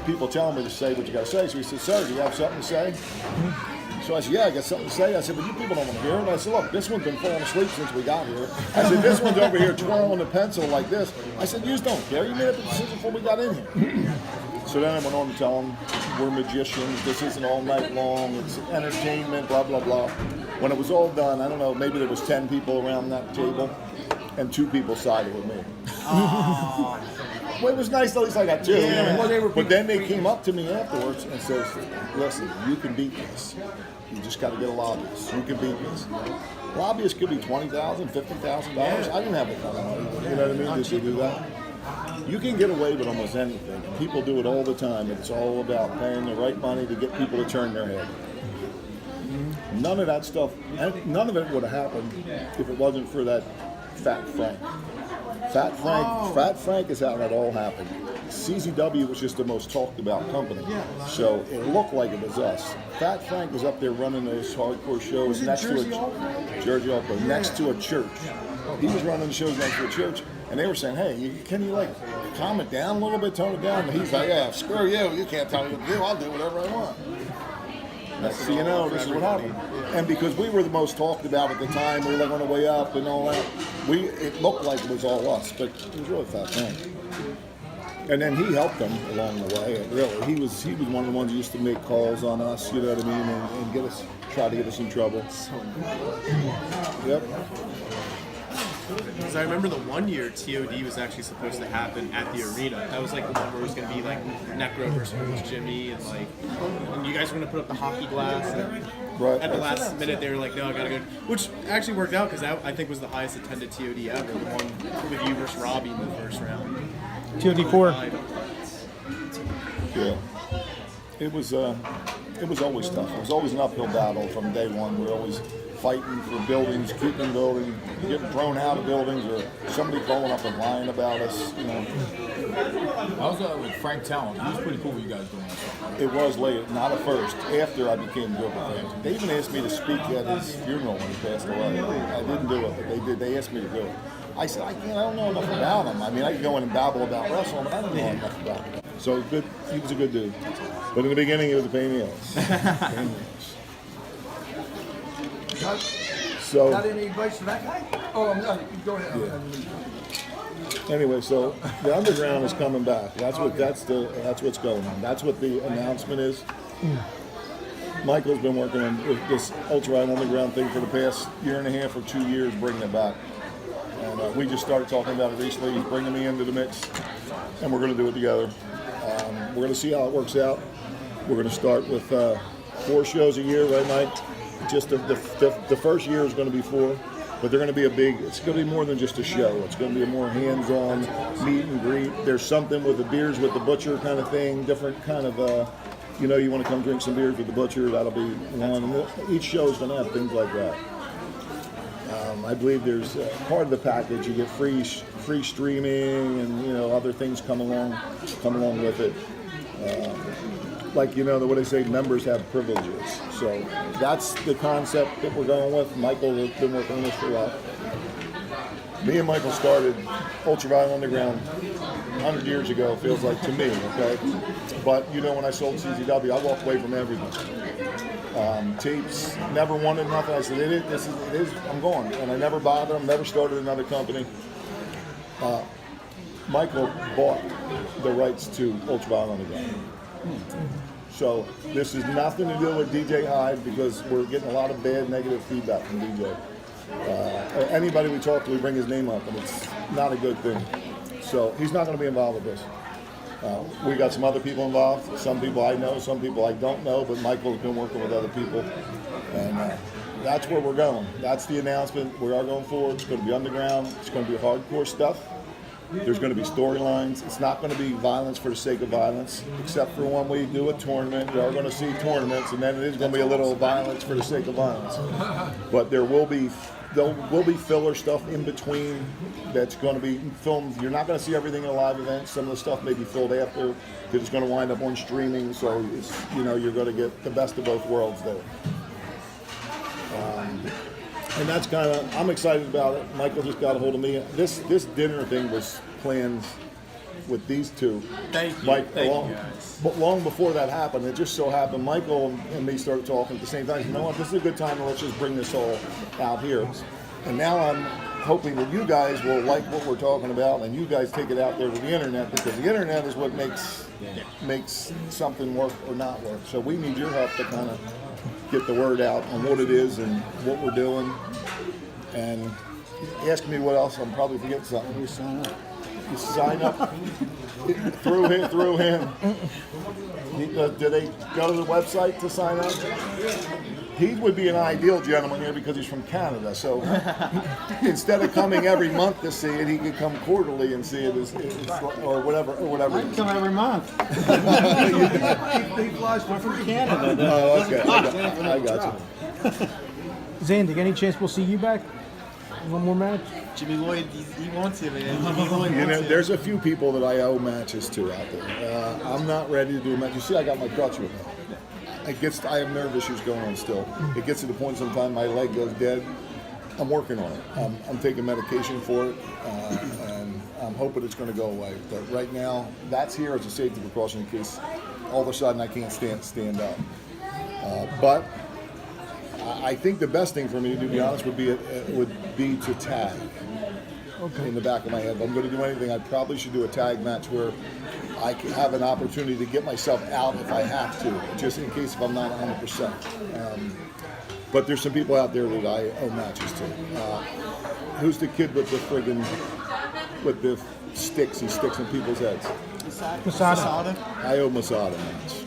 Speaker 1: people telling me to say what you got to say. So he said, sir, do you have something to say? So I said, yeah, I got something to say. I said, but you people don't want to hear it. I said, look, this one's been falling asleep since we got here. I said, this one's over here twirling a pencil like this. I said, you just don't care. You made up the decision before we got in here. So then I went on to tell them, we're magicians. This isn't all night long. It's entertainment, blah, blah, blah. When it was all done, I don't know, maybe there was 10 people around that table, and 2 people sided with me. Well, it was nice, at least I got 2. But then they came up to me afterwards and says, listen, you can beat this. You just got to get a lobbyist. You can beat this. Lobbyists could be $20,000, $50,000. I didn't have the kind of money. You know what I mean? To do that. You can get away with almost anything. People do it all the time. It's all about paying the right money to get people to turn their head. None of that stuff, none of it would have happened if it wasn't for that Fat Frank. Fat Frank is how that all happened. CZW was just the most talked about company. So it looked like it was us. Fat Frank was up there running those hardcore shows next to a church. He was running the shows next to a church, and they were saying, hey, can you like calm it down a little bit, tone it down? And he's like, yeah, screw you. You can't tell me what to do. I'll do whatever I want. So you know, this is what happened. And because we were the most talked about at the time, we were like on the way up and all that, it looked like it was all us, but it was really Fat Frank. And then he helped them along the way. Really, he was one of the ones who used to make calls on us, you know what I mean, and try to get us in trouble. Yep.
Speaker 6: Because I remember the one year TOD was actually supposed to happen at the arena. That was like the one where it was going to be like Necro versus Jimmy, and you guys were going to put up the hockey glass. And at the last minute, they were like, no, I got to go. Which actually worked out because that, I think, was the highest attended TOD ever. The one with you versus Robbie in the first round.
Speaker 3: TOD 4.
Speaker 1: Yeah. It was always tough. It was always an uphill battle from day one. We were always fighting for buildings, keeping buildings, getting thrown out of buildings, or somebody calling up and lying about us. You know.
Speaker 9: I was with Frank Talon. He was pretty cool with you guys doing that stuff.
Speaker 1: It was later, not at first. After I became good with him, they even asked me to speak at his funeral when he passed away. I didn't do it, but they did. They asked me to do it. I said, I don't know enough about him. I mean, I can go in and babble about wrestling, but I don't know enough about him. So good. He was a good dude. But in the beginning, it was a pain in the ass. So,
Speaker 2: Got any advice for that guy? Oh, I'm not. Go ahead.
Speaker 1: Yeah. Anyway, so the underground is coming back. That's what's going on. That's what the announcement is. Michael's been working on this ultra underground thing for the past year and a half or 2 years, bringing it back. And we just started talking about it recently. He's bringing me into the mix, and we're going to do it together. We're going to see how it works out. We're going to start with 4 shows a year, right, Mike? Just the first year is going to be 4, But they're going to be it's going to be more than just a show. It's going to be a more hands-on meet and greet. There's something with the beers with the butcher kind of thing, different kind of, you want to come drink some beers with the butcher, that'll be one. And each show is going to have things like that. I believe there's part of the package. You get free streaming and other things come along with it. What they say, members have privileges. So that's the concept that we're going with. Michael has been working on this for a while. Me and Michael started Ultraviolet Underground 100 years ago, feels like to me, okay? But when I sold CZW, I walked away from everything. Tapes, never wanted nothing. I said, it is, I'm going. And I never bothered them, never started another company. Michael bought the rights to Ultraviolet Underground. So this is nothing to do with DJ Hyde because we're getting a lot of bad negative feedback from DJ. Anybody we talk to, we bring his name up, and it's not a good thing. So he's not going to be involved with this. We got some other people involved. Some people I know, some people I don't know, but Michael's been working with other people. And that's where we're going. That's the announcement. We are going forward. It's going to be underground. It's going to be hardcore stuff. There's going to be storylines. It's not going to be violence for the sake of violence, except for when we do a tournament. We are going to see tournaments, and then it is going to be a little violence for the sake of violence. But there will be filler stuff in between that's going to be filmed. You're not going to see everything in a live event. Some of the stuff may be filled after because it's going to wind up on streaming. So it's, you're going to get the best of both worlds there. And that's kind of, I'm excited about it. Michael just got a hold of me. This dinner thing was planned with these two.
Speaker 6: Thank you.
Speaker 1: Like,
Speaker 6: Thank you guys.
Speaker 1: But long before that happened, it just so happened Michael and me started talking at the same time. You know what? This is a good time to let's just bring this all out here. And now I'm hoping that you guys will like what we're talking about, and you guys take it out there with the internet, because the internet is what makes something work or not work. So we need your help to kind of get the word out on what it is and what we're doing. And ask me what else. I'm probably forgetting something. You sign up. You sign up through him. Do they go to the website to sign up? He would be an ideal gentleman here because he's from Canada. So instead of coming every month to see it, he could come quarterly and see it, or whatever.
Speaker 10: I can come every month. He flies from Canada.
Speaker 1: Oh, okay. I got you.
Speaker 3: Zandig, any chance we'll see you back? One more match?
Speaker 6: Jimmy Lloyd, he wants it, man. Jimmy Lloyd
Speaker 1: You know,
Speaker 6: wants
Speaker 1: there's a few people that I owe matches to out there. I'm not ready to do a match. You see, I got my crutch with me. I have nerve issues going on still. It gets to the point sometimes my leg goes dead. I'm working on it. I'm taking medication for it, and I'm hoping it's going to go away. But right now, that's here as a safety precaution in case all of a sudden I can't stand up. But I think the best thing for me, to be honest, would be to tag. Okay. In the back of my head. If I'm going to do anything, I probably should do a tag match where I can have an opportunity to get myself out if I have to, just in case if I'm not 100%. But there's some people out there that I owe matches to. Who's the kid with with the sticks? He sticks in people's heads.
Speaker 3: Masada.
Speaker 1: I owe Masada a match.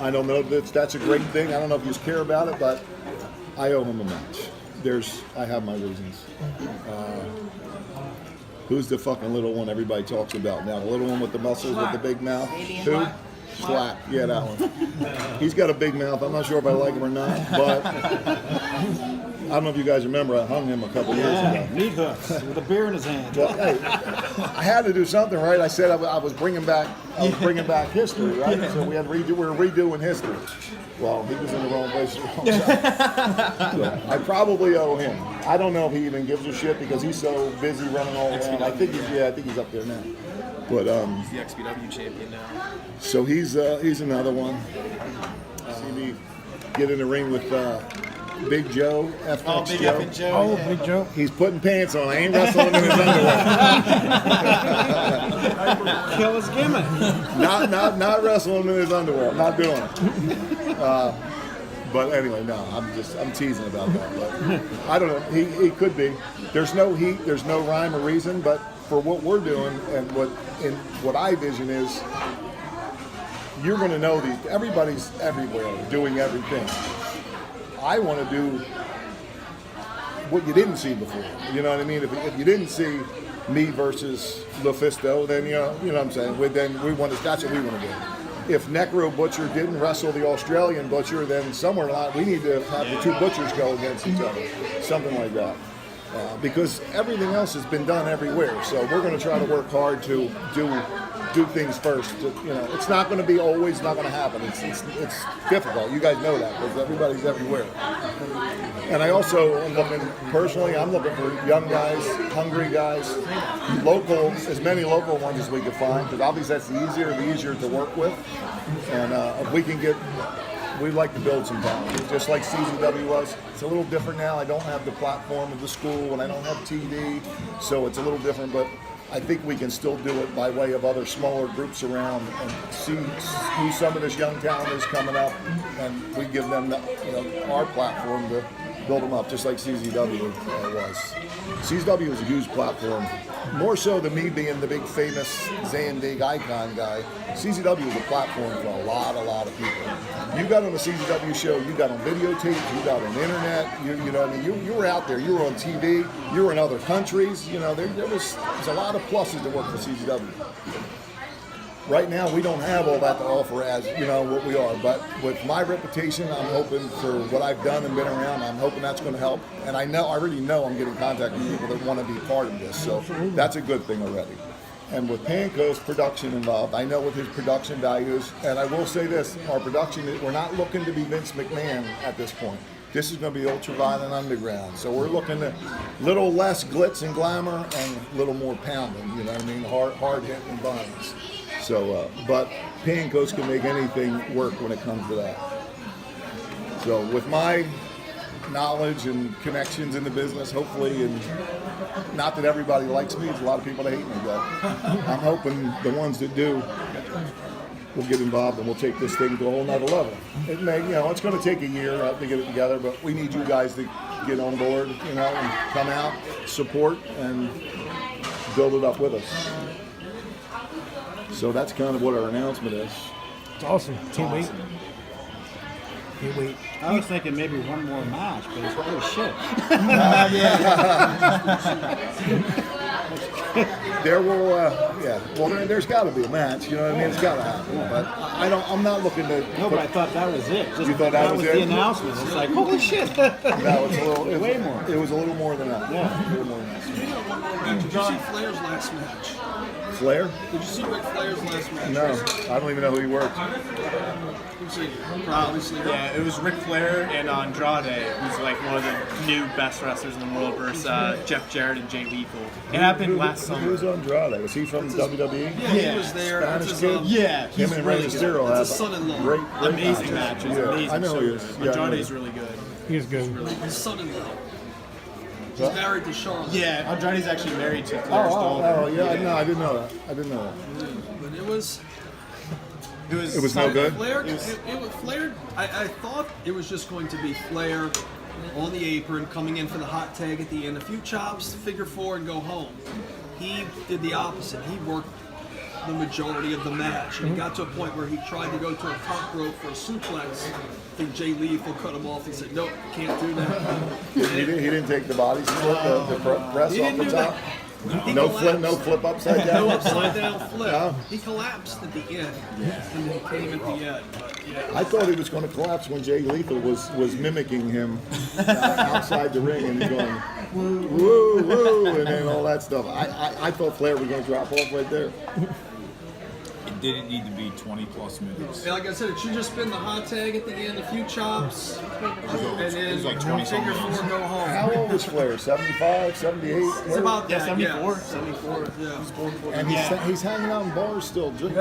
Speaker 1: I don't know if that's a great thing. I don't know if you care about it, but I owe him a match. I have my reasons. Who's the fucking little one everybody talks about now? The little one with the muscles with the big mouth? Who? Slap. Yeah, that one. He's got a big mouth. I'm not sure if I like him or not, but I don't know if you guys remember, I hung him a couple years ago.
Speaker 10: Meat hooks with a beer in his hand.
Speaker 1: Well, hey, I had to do something, right? I said I was bringing back history, right? So we were redoing history. Well, he was in the wrong place at the wrong time. So I probably owe him. I don't know if he even gives a shit because he's so busy running all around. I think he's up there now. But
Speaker 6: he's the XPW champion now.
Speaker 1: So he's another one. See me get in the ring with Big Joe, FX Joe.
Speaker 6: Joe.
Speaker 3: Oh, Big Joe.
Speaker 1: He's putting pants on. I ain't wrestling him in his underwear.
Speaker 10: Kill his gimmick.
Speaker 1: Not wrestling him in his underwear. I'm not doing it. But anyway, no, I'm teasing about that. But I don't know. He could be. There's no heat. There's no rhyme or reason. But for what we're doing and what I vision is, you're going to know these. Everybody's everywhere doing everything. I want to do what you didn't see before. You know what I mean? If you didn't see me versus LuFisto, then you know what I'm saying. Then we want to. That's what we want to do. If Necro Butcher didn't wrestle the Australian Butcher, then somewhere along we need to have the two butchers go against each other, something like that. Because everything else has been done everywhere, so we're going to try to work hard to do things first. It's not going to be always not going to happen. It's difficult. You guys know that because everybody's everywhere. And I also am looking personally. I'm looking for young guys, hungry guys, local, as many local ones as we can find. Because obviously that's the easier to work with. And if we can get. We'd like to build some talent, just like CZW was. It's a little different now. I don't have the platform of the school, and I don't have TV, so it's a little different. But I think we can still do it by way of other smaller groups around and see who some of this young talent is coming up, and we give them our platform to build them up, just like CZW was. CZW is a huge platform, more so than me being the big famous Zandig icon guy. CZW is a platform for a lot of people. You got on the CZW show, you got on videotape, you got on the internet, you were out there, you were on TV, you were in other countries, there's a lot of pluses to work for CZW. Right now, we don't have all that to offer as, what we are. But with my reputation, I'm hoping for what I've done and been around, I'm hoping that's going to help. And I already know I'm getting contact with people that want to be part of this. So that's a good thing already. And with Panko's production involved, I know what his production values. And I will say this, our production, we're not looking to be Vince McMahon at this point. This is going to be ultra-violent underground. So we're looking at a little less glitz and glamour and a little more pounding, hard hitting violence. So, but Panko's can make anything work when it comes to that. So with my knowledge and connections in the business, hopefully, and not that everybody likes me, there's a lot of people that hate me, but I'm hoping the ones that do will get involved and we'll take this thing to a whole nother level. It may, it's going to take a year to get it together, but we need you guys to get on board, and come out, support, and build it up with us. So that's kind of what our announcement is.
Speaker 3: It's awesome. Can't wait. Can't wait.
Speaker 10: I was thinking maybe one more match, but it's oh shit.
Speaker 1: There will, well, there's got to be a match. You know what I mean? It's got to happen. But I'm not looking to.
Speaker 10: No, but I thought that was it.
Speaker 1: You thought that was it?
Speaker 10: The announcement. It's like holy shit.
Speaker 1: That was a little.
Speaker 10: Way more.
Speaker 1: It was a little more than that.
Speaker 10: Yeah.
Speaker 1: A little more than that.
Speaker 8: Did you see Flair's last match?
Speaker 1: Flair?
Speaker 8: Did you see Ric Flair's last match?
Speaker 1: No, I don't even know who he worked.
Speaker 8: Obviously,
Speaker 6: yeah, it was Ric Flair and Andrade, who's like one of the new best wrestlers in the world, versus Jeff Jarrett and Jay Lethal. It happened last summer.
Speaker 1: Who's Andrade? Was he from WWE?
Speaker 8: Yeah, he was there.
Speaker 1: Spanish kid?
Speaker 6: Yeah,
Speaker 1: Him and Rey Mysterio have
Speaker 8: It's a son-in-law.
Speaker 1: great
Speaker 6: amazing
Speaker 1: matches.
Speaker 6: matches.
Speaker 1: Yeah,
Speaker 6: Amazing.
Speaker 1: I know he is. Yeah,
Speaker 6: Andrade's really good.
Speaker 3: He's good.
Speaker 8: His son-in-law. He's married to Charlotte.
Speaker 6: Yeah, Andrade's actually married to Flair's daughter.
Speaker 1: Oh, yeah, no, I didn't know that.
Speaker 8: But it was
Speaker 1: no good?
Speaker 8: Flair, it was Flair. I thought it was just going to be Flair on the apron, coming in for the hot tag at the end, a few chops, figure four, and go home. He did the opposite. He worked the majority of the match, and he got to a point where he tried to go to a top rope for a suplex. I think Jay Lethal cut him off and said, "Nope, can't do that."
Speaker 1: He didn't take the body split, the press
Speaker 8: He
Speaker 1: off
Speaker 8: didn't
Speaker 1: the
Speaker 8: do
Speaker 1: top.
Speaker 8: He
Speaker 1: No
Speaker 8: collapsed.
Speaker 1: flip upside down.
Speaker 8: No upside down flip.
Speaker 1: No.
Speaker 8: He collapsed at the end, and then he came at the end. But yeah.
Speaker 1: I thought he was going to collapse when Jay Lethal was mimicking him outside the ring and he's going woo woo woo and then all that stuff. I thought Flair was going to drop off right there.
Speaker 9: It didn't need to be 20 plus minutes.
Speaker 8: Yeah, like I said, it should just been the hot tag at the end, a few chops, and then
Speaker 9: It was like 20
Speaker 8: figure
Speaker 9: something.
Speaker 8: four, go home.
Speaker 1: How old was Flair? 75, 78?
Speaker 8: It's about
Speaker 6: Yeah,
Speaker 8: that,
Speaker 6: 74.
Speaker 8: yeah.
Speaker 6: 74.
Speaker 8: Yeah.
Speaker 1: And he's hanging out in bars still. Just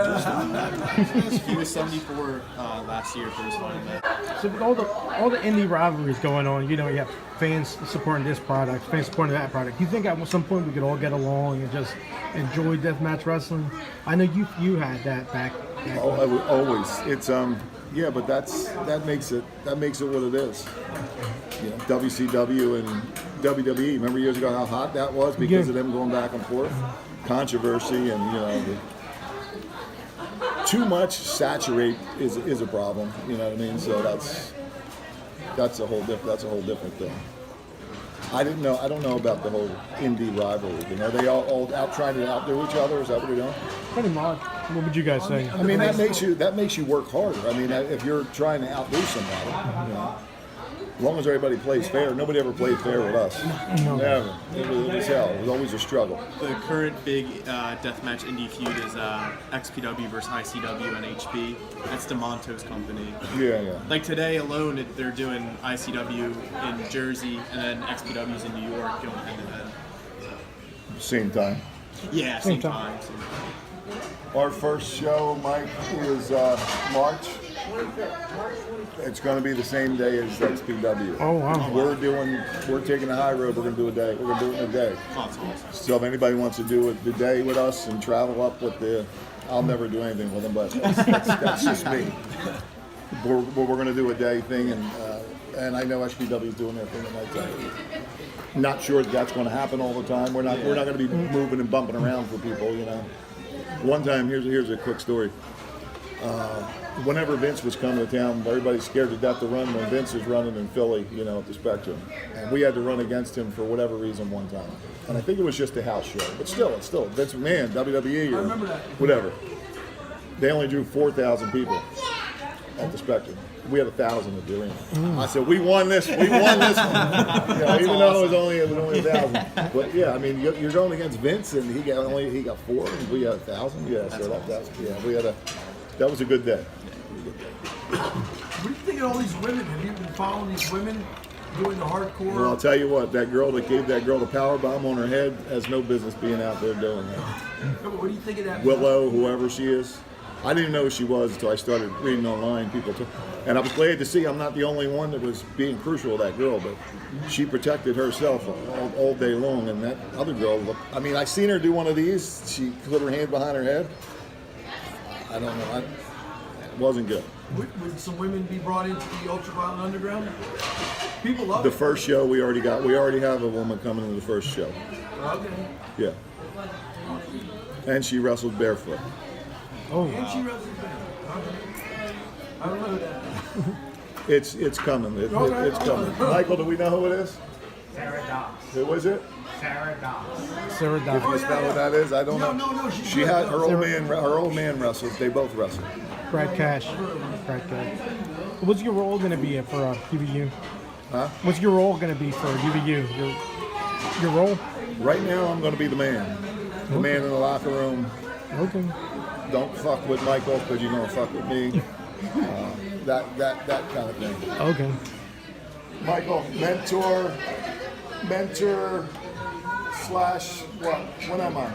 Speaker 6: He was 74 last year for his final match.
Speaker 3: So with all the indie rivalries going on, you have fans supporting this product, fans supporting that product. You think at some point we could all get along and just enjoy deathmatch wrestling? I know you had that back.
Speaker 1: Always. It's yeah, but that makes it what it is. WCW and WWE. Remember years ago how hot that was because of them going back and forth, controversy, and too much saturate is a problem. You know what I mean? So that's a whole different thing. I didn't know. I don't know about the whole indie rivalry. Are they all out trying to outdo each other? Is that what they're doing?
Speaker 3: Pretty much. What would you guys say?
Speaker 1: I mean, that makes you work harder. I mean, if you're trying to outdo somebody, you know, as long as everybody plays fair. Nobody ever played fair with us.
Speaker 3: No.
Speaker 1: Never. It was hell. It was always a struggle.
Speaker 6: The current big deathmatch indie feud is XPW versus ICW and HB. That's DeMonto's company.
Speaker 1: Yeah.
Speaker 6: Like today alone, they're doing ICW in Jersey and then XPW's in New York going head to head.
Speaker 1: Same time.
Speaker 6: Yeah, same time.
Speaker 1: Our first show, Mike, is March. It's going to be the same day as XPW.
Speaker 3: Oh wow.
Speaker 1: We're taking the high road. We're going to do a day. We're going to do it in a day.
Speaker 6: Awesome.
Speaker 1: So if anybody wants to do it the day with us and travel up with I'll never do anything with them, but that's just me. We're going to do a day thing, and I know XPW is doing their thing at night time. Not sure that's going to happen all the time. We're not going to be moving and bumping around for people, you know. One time, here's a quick story. Whenever Vince was coming to town, everybody's scared to death to run when Vince is running in Philly, you know, at the Spectrum. And we had to run against him for whatever reason one time. And I think it was just a house show. But still, it's still Vince McMahon, WWE, or whatever. They only drew 4,000 people at the Spectrum. We had 1,000 at the arena. I said, we won this one. You know, even though it was only 1,000. But yeah, I mean, you're going against Vince, and he got 4, and we got 1,000. Yeah, so that was a good day.
Speaker 2: What do you think of all these women? Have you been following these women doing the hardcore?
Speaker 1: Well, I'll tell you what, that girl that gave that girl the power bomb on her head has no business being out there doing that.
Speaker 2: What do you think of that?
Speaker 1: Willow, whoever she is. I didn't know who she was until I started reading online. And I was glad to see I'm not the only one that was being crucial to that girl, but she protected herself all day long. And that other girl, I mean, I seen her do one of these. She put her hand behind her head. I don't know. It wasn't good.
Speaker 2: Would some women be brought into the Ultraviolet Underground? People love
Speaker 1: the first show we already have a woman coming to the first show.
Speaker 2: Okay.
Speaker 1: Yeah. And she wrestled barefoot.
Speaker 3: Oh
Speaker 2: And
Speaker 3: wow.
Speaker 2: she wrestled back. I don't know that.
Speaker 1: It's coming. It's coming. Michael, do we know who it is?
Speaker 11: Sarah Dobbs.
Speaker 1: Who is it?
Speaker 11: Sarah Dobbs.
Speaker 3: Sarah
Speaker 1: If
Speaker 3: Dobbs.
Speaker 1: you spell what that is, I don't know.
Speaker 2: No.
Speaker 1: She had her old man wrestles. They both wrestle.
Speaker 3: Brad Cash. What's your role going to be for UVU?
Speaker 1: Huh?
Speaker 3: What's your role going to be for UVU? Your role?
Speaker 1: Right now, I'm going to be the man. The man in the locker room.
Speaker 3: Okay.
Speaker 1: Don't fuck with Michael because you're going to fuck with me. That kind of thing.
Speaker 3: Okay.
Speaker 1: Michael, mentor slash what? What am I?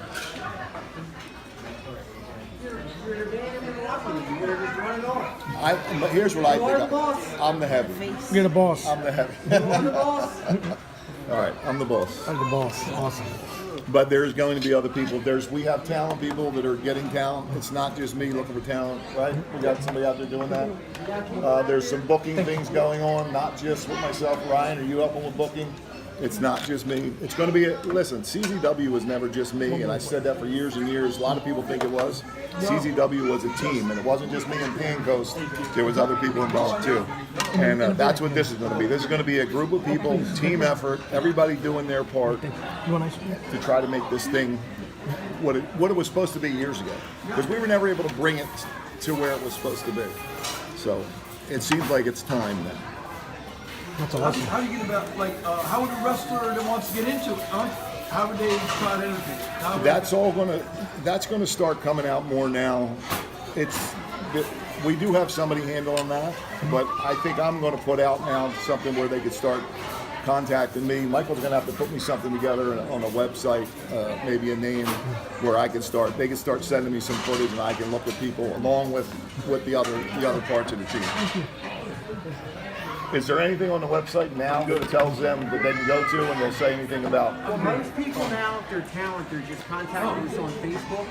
Speaker 1: But here's what I think. I'm the heavy.
Speaker 3: You're the boss.
Speaker 1: I'm the heavy. All right, I'm the boss.
Speaker 3: I'm the boss. Awesome.
Speaker 1: But there's going to be other people. We have talent people that are getting talent. It's not just me looking for talent, right? We got somebody out there doing that. There's some booking things going on, not just with myself. Ryan, are you helping with booking? It's not just me. It's going to be, listen, CZW was never just me, and I said that for years and years. A lot of people think it was. CZW was a team, and it wasn't just me and Pan Coast. There was other people involved too. And that's what this is going to be. This is going to be a group of people, team effort, everybody doing their part to try to make this thing what it was supposed to be years ago. Because we were never able to bring it to where it was supposed to be. So it seems like it's time now.
Speaker 3: That's awesome.
Speaker 2: How do you get about, how would a wrestler that wants to get into it, how would they try to entertain?
Speaker 1: That's gonna start coming out more now. We do have somebody handling that, but I think I'm gonna put out now something where they could start contacting me. Michael's gonna have to put me something together on a website, maybe a name where they can start sending me some footage and I can look at people along with the other parts of the team. Is there anything on the website now that tells them that they can go to and they'll say anything about?
Speaker 7: Well, most people now, if they're talent, they're just contacting us on Facebook,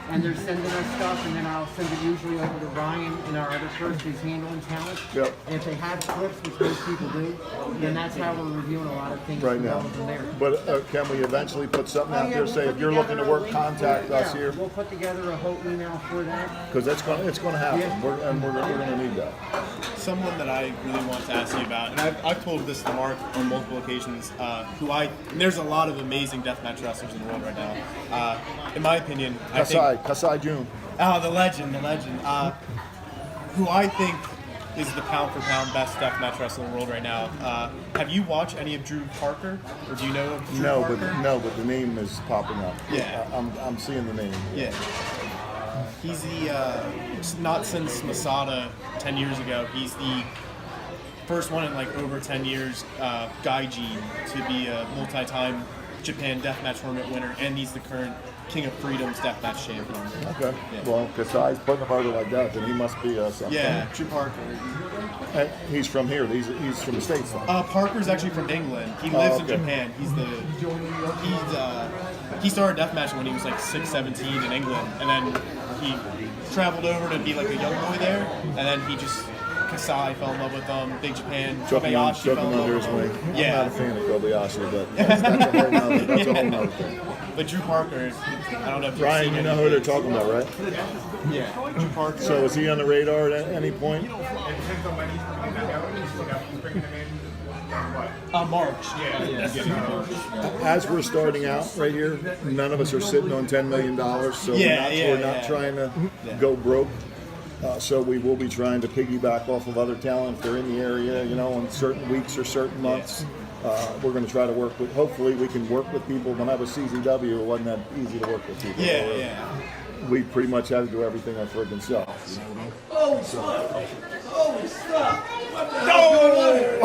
Speaker 7: and they're sending us stuff, and then I'll send it usually over to Ryan and our other person who's handling talent.
Speaker 1: Yep.
Speaker 7: And if they have clips, which most people do, then that's how we're reviewing a lot of things
Speaker 1: Right now.
Speaker 7: from there.
Speaker 1: But can we eventually put something out there, say if you're looking to work, contact us here?
Speaker 7: We'll put together a whole email for that.
Speaker 1: Because it's going to happen.
Speaker 7: Yeah.
Speaker 1: We're going to need that.
Speaker 6: Someone that I really want to ask you about, and I've told this to Mark on multiple occasions. There's a lot of amazing deathmatch wrestlers in the world right now. In my opinion,
Speaker 1: Kasai June.
Speaker 6: Oh, the legend. Who I think is the pound for pound best deathmatch wrestler in the world right now. Have you watched any of Drew Parker, or do you know of Drew Parker?
Speaker 1: But the name is popping up.
Speaker 6: Yeah,
Speaker 1: I'm seeing the name.
Speaker 6: Yeah. He's the, not since Masada 10 years ago, he's the first one in like over 10 years, Gaijin, to be a multi-time Japan Deathmatch Tournament winner, and he's the current King of Freedom's Deathmatch champion.
Speaker 1: Okay.
Speaker 6: Yeah.
Speaker 1: Well, Kasai's putting him over like that, then he must be something.
Speaker 6: Yeah, Drew Parker.
Speaker 1: And he's from here. He's from the States, though.
Speaker 6: Parker's actually from England. He lives in Japan. He started deathmatching when he was like 17 in England, and then he traveled over to be like a young boy there, and then he just Kasai fell in love with Big Japan. Kobayashi fell in love with him. Yeah.
Speaker 1: I'm not a fan of Kobayashi, but that's a whole nother thing.
Speaker 6: But Drew Parker, I don't know if
Speaker 1: Ryan, you know who they're talking about, right?
Speaker 6: Yeah, Drew Parker.
Speaker 1: So is he on the radar at any point?
Speaker 6: March.
Speaker 1: As we're starting out right here, none of us are sitting on $10 million, so we're not trying to go broke. So we will be trying to piggyback off of other talent if they're in the area, on certain weeks or certain months. We're going to try to work with, hopefully we can work with people. When I was CZW, it wasn't that easy to work with people. We pretty much had to do everything our friggin' self.
Speaker 12: Oh, stuff! Oh, stuff!
Speaker 1: No!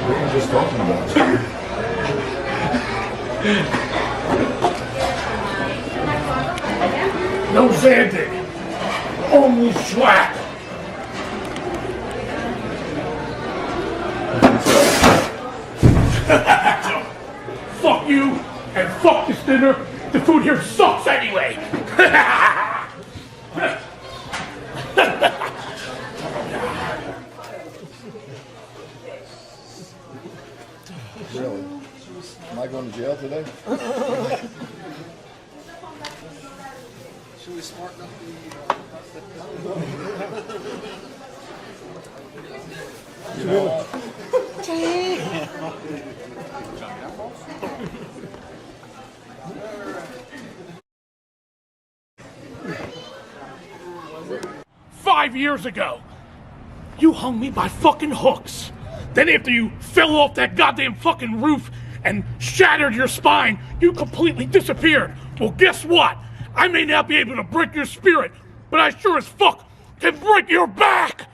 Speaker 1: What were we just talking about?
Speaker 12: No Zandig! Only swag! Fuck you, and fuck this dinner. The food here sucks anyway.
Speaker 1: Really? Am I going to jail today?
Speaker 2: Should we smarten up
Speaker 1: You know what?
Speaker 12: 5 years ago, you hung me by fucking hooks. Then after you fell off that goddamn fucking roof and shattered your spine, you completely disappeared. Well, guess what? I may not be able to break your spirit, but I sure as fuck can break your back.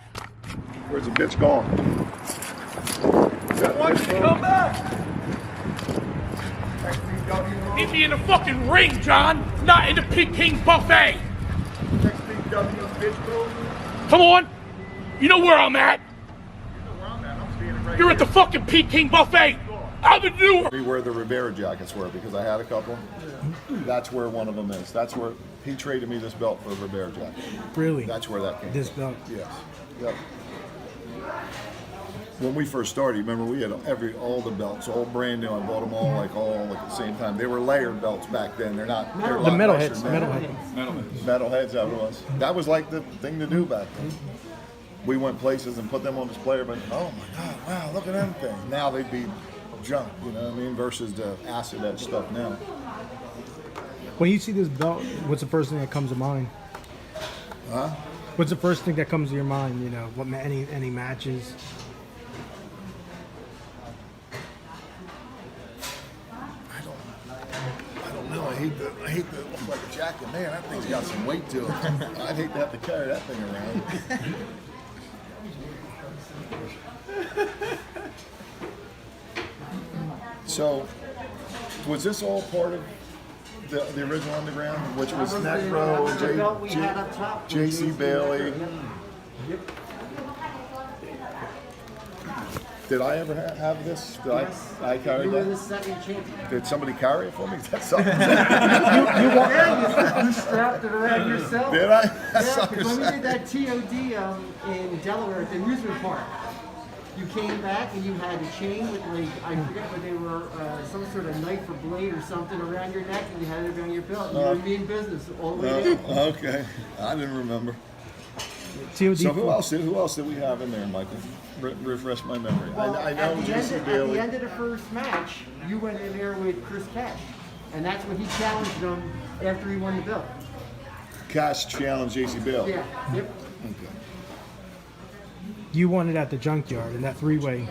Speaker 1: Where's the bitch gone?
Speaker 12: Why don't you come back? Meet me in the fucking ring, John, not in the Peking buffet. Come on, you know where I'm at. You're at the fucking Peking buffet. I'm the newer.
Speaker 1: Where the Rivera jackets were, because I had a couple. That's where one of them is. That's where he traded me this belt for a Rivera jacket.
Speaker 3: Really?
Speaker 1: That's where that came
Speaker 3: This
Speaker 1: from.
Speaker 3: belt?
Speaker 1: Yes. Yep. When we first started, remember we had all the belts, all brand new. I bought them all at the same time. They were layered belts back then. They're not. They're
Speaker 3: The metalheads.
Speaker 1: Metalheads, that was. That was like the thing to do back then. We went places and put them on display, but oh my God, wow, look at them things. Now they'd be junk, you know what I mean, versus the acid edge stuff now.
Speaker 3: When you see this belt, what's the first thing that comes to mind?
Speaker 1: Huh?
Speaker 3: What's the first thing that comes to your mind? What any matches?
Speaker 1: I don't know. I hate the look like a jacket. Man, that thing's got some weight to it. I'd hate to have to carry that thing around. So, was this all part of the original Underground, which was Necro and J.C. Bailey? Did I ever have this? Did I carry
Speaker 7: You were
Speaker 1: that?
Speaker 7: the second champion.
Speaker 1: Did somebody carry it for me? That's something.
Speaker 7: You strapped it around yourself.
Speaker 1: Did I?
Speaker 7: Yeah, because when we did that TOD in Delaware at the amusement park, you came back and you had a chain with like, I forget what they were, some sort of knife or blade or something around your neck, and you had it around your belt. You were in mean business all the way down.
Speaker 1: Okay, I didn't remember.
Speaker 3: TOD
Speaker 1: So who else did we have in there, Michael? Refresh my memory.
Speaker 7: Well,
Speaker 1: I
Speaker 7: at
Speaker 1: know
Speaker 7: the end
Speaker 1: JC
Speaker 7: of-
Speaker 1: Bailey.
Speaker 7: At the end of the first match, you went in there with Chris Cash, and that's when he challenged him after he won the belt.
Speaker 1: Cash challenged JC Bailey.
Speaker 7: Yeah. Yep.
Speaker 1: Okay.
Speaker 3: You won it at the junkyard in that three-way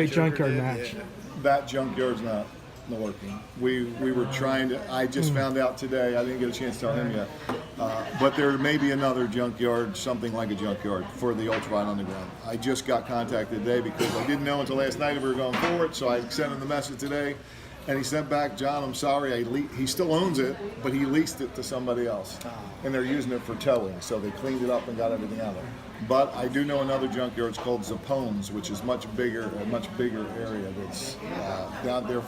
Speaker 3: junkyard match.
Speaker 1: That junkyard's not working. We were trying to. I just found out today. I didn't get a chance to tell him yet. But there may be another junkyard, something like a junkyard for the ultralight underground. I just got contacted today because I didn't know until last night if we were going forward. So I sent him the message today, and he sent back, John, I'm sorry. He still owns it, but he leased it to somebody else, and they're using it for towing. So they cleaned it up and got everything out of it. But I do know another junkyard. It's called Zapone's, which is a much bigger area that's down there.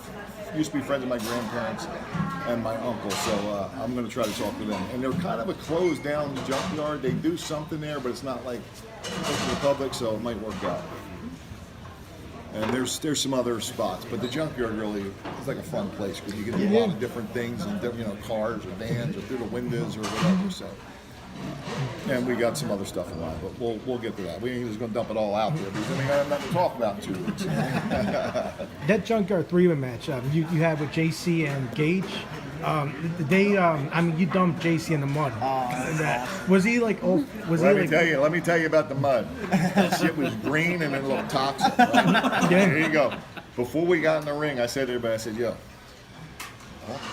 Speaker 1: Used to be friends of my grandparents and my uncle, so I'm going to try to talk to them. And they're kind of a closed down junkyard. They do something there, but it's not like open to the public, so it might work out. And there's some other spots, but the junkyard really is like a fun place because you can do a lot of different things and cars or vans or through the windows or whatever. So. And we got some other stuff in line, but we'll get to that. We ain't just going to dump it all out there because I have nothing to talk about in 2 weeks.
Speaker 3: That junkyard three-way match you had with JC and Gage. You dumped JC in the mud. Was he like?
Speaker 1: Let me tell you about the mud. That shit was green and a little toxic. Right?
Speaker 3: Yeah.
Speaker 1: Here you go. Before we got in the ring, I said to everybody, I said, yo.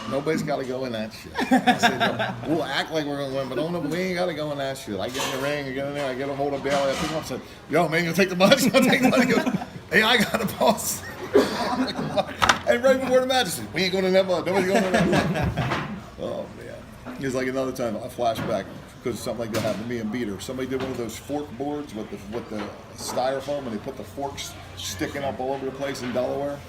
Speaker 1: Nobody's got to go in that shit. I said, no, we'll act like we're going to win, but we ain't got to go in that shit. I get in the ring, I get in there, I get a hold of Bailey, I pick him up and said, yo, man, you going to take the mud? You going to take the mud? He goes, hey, I got a boss. And right before the match, I said, we ain't going in that mud. Nobody's going in that mud. Oh, man. It was like another time, a flashback, because something like that happened to me and Beater. Somebody did one of those fork boards with the styrofoam, and they put the forks sticking up all over the place in Delaware.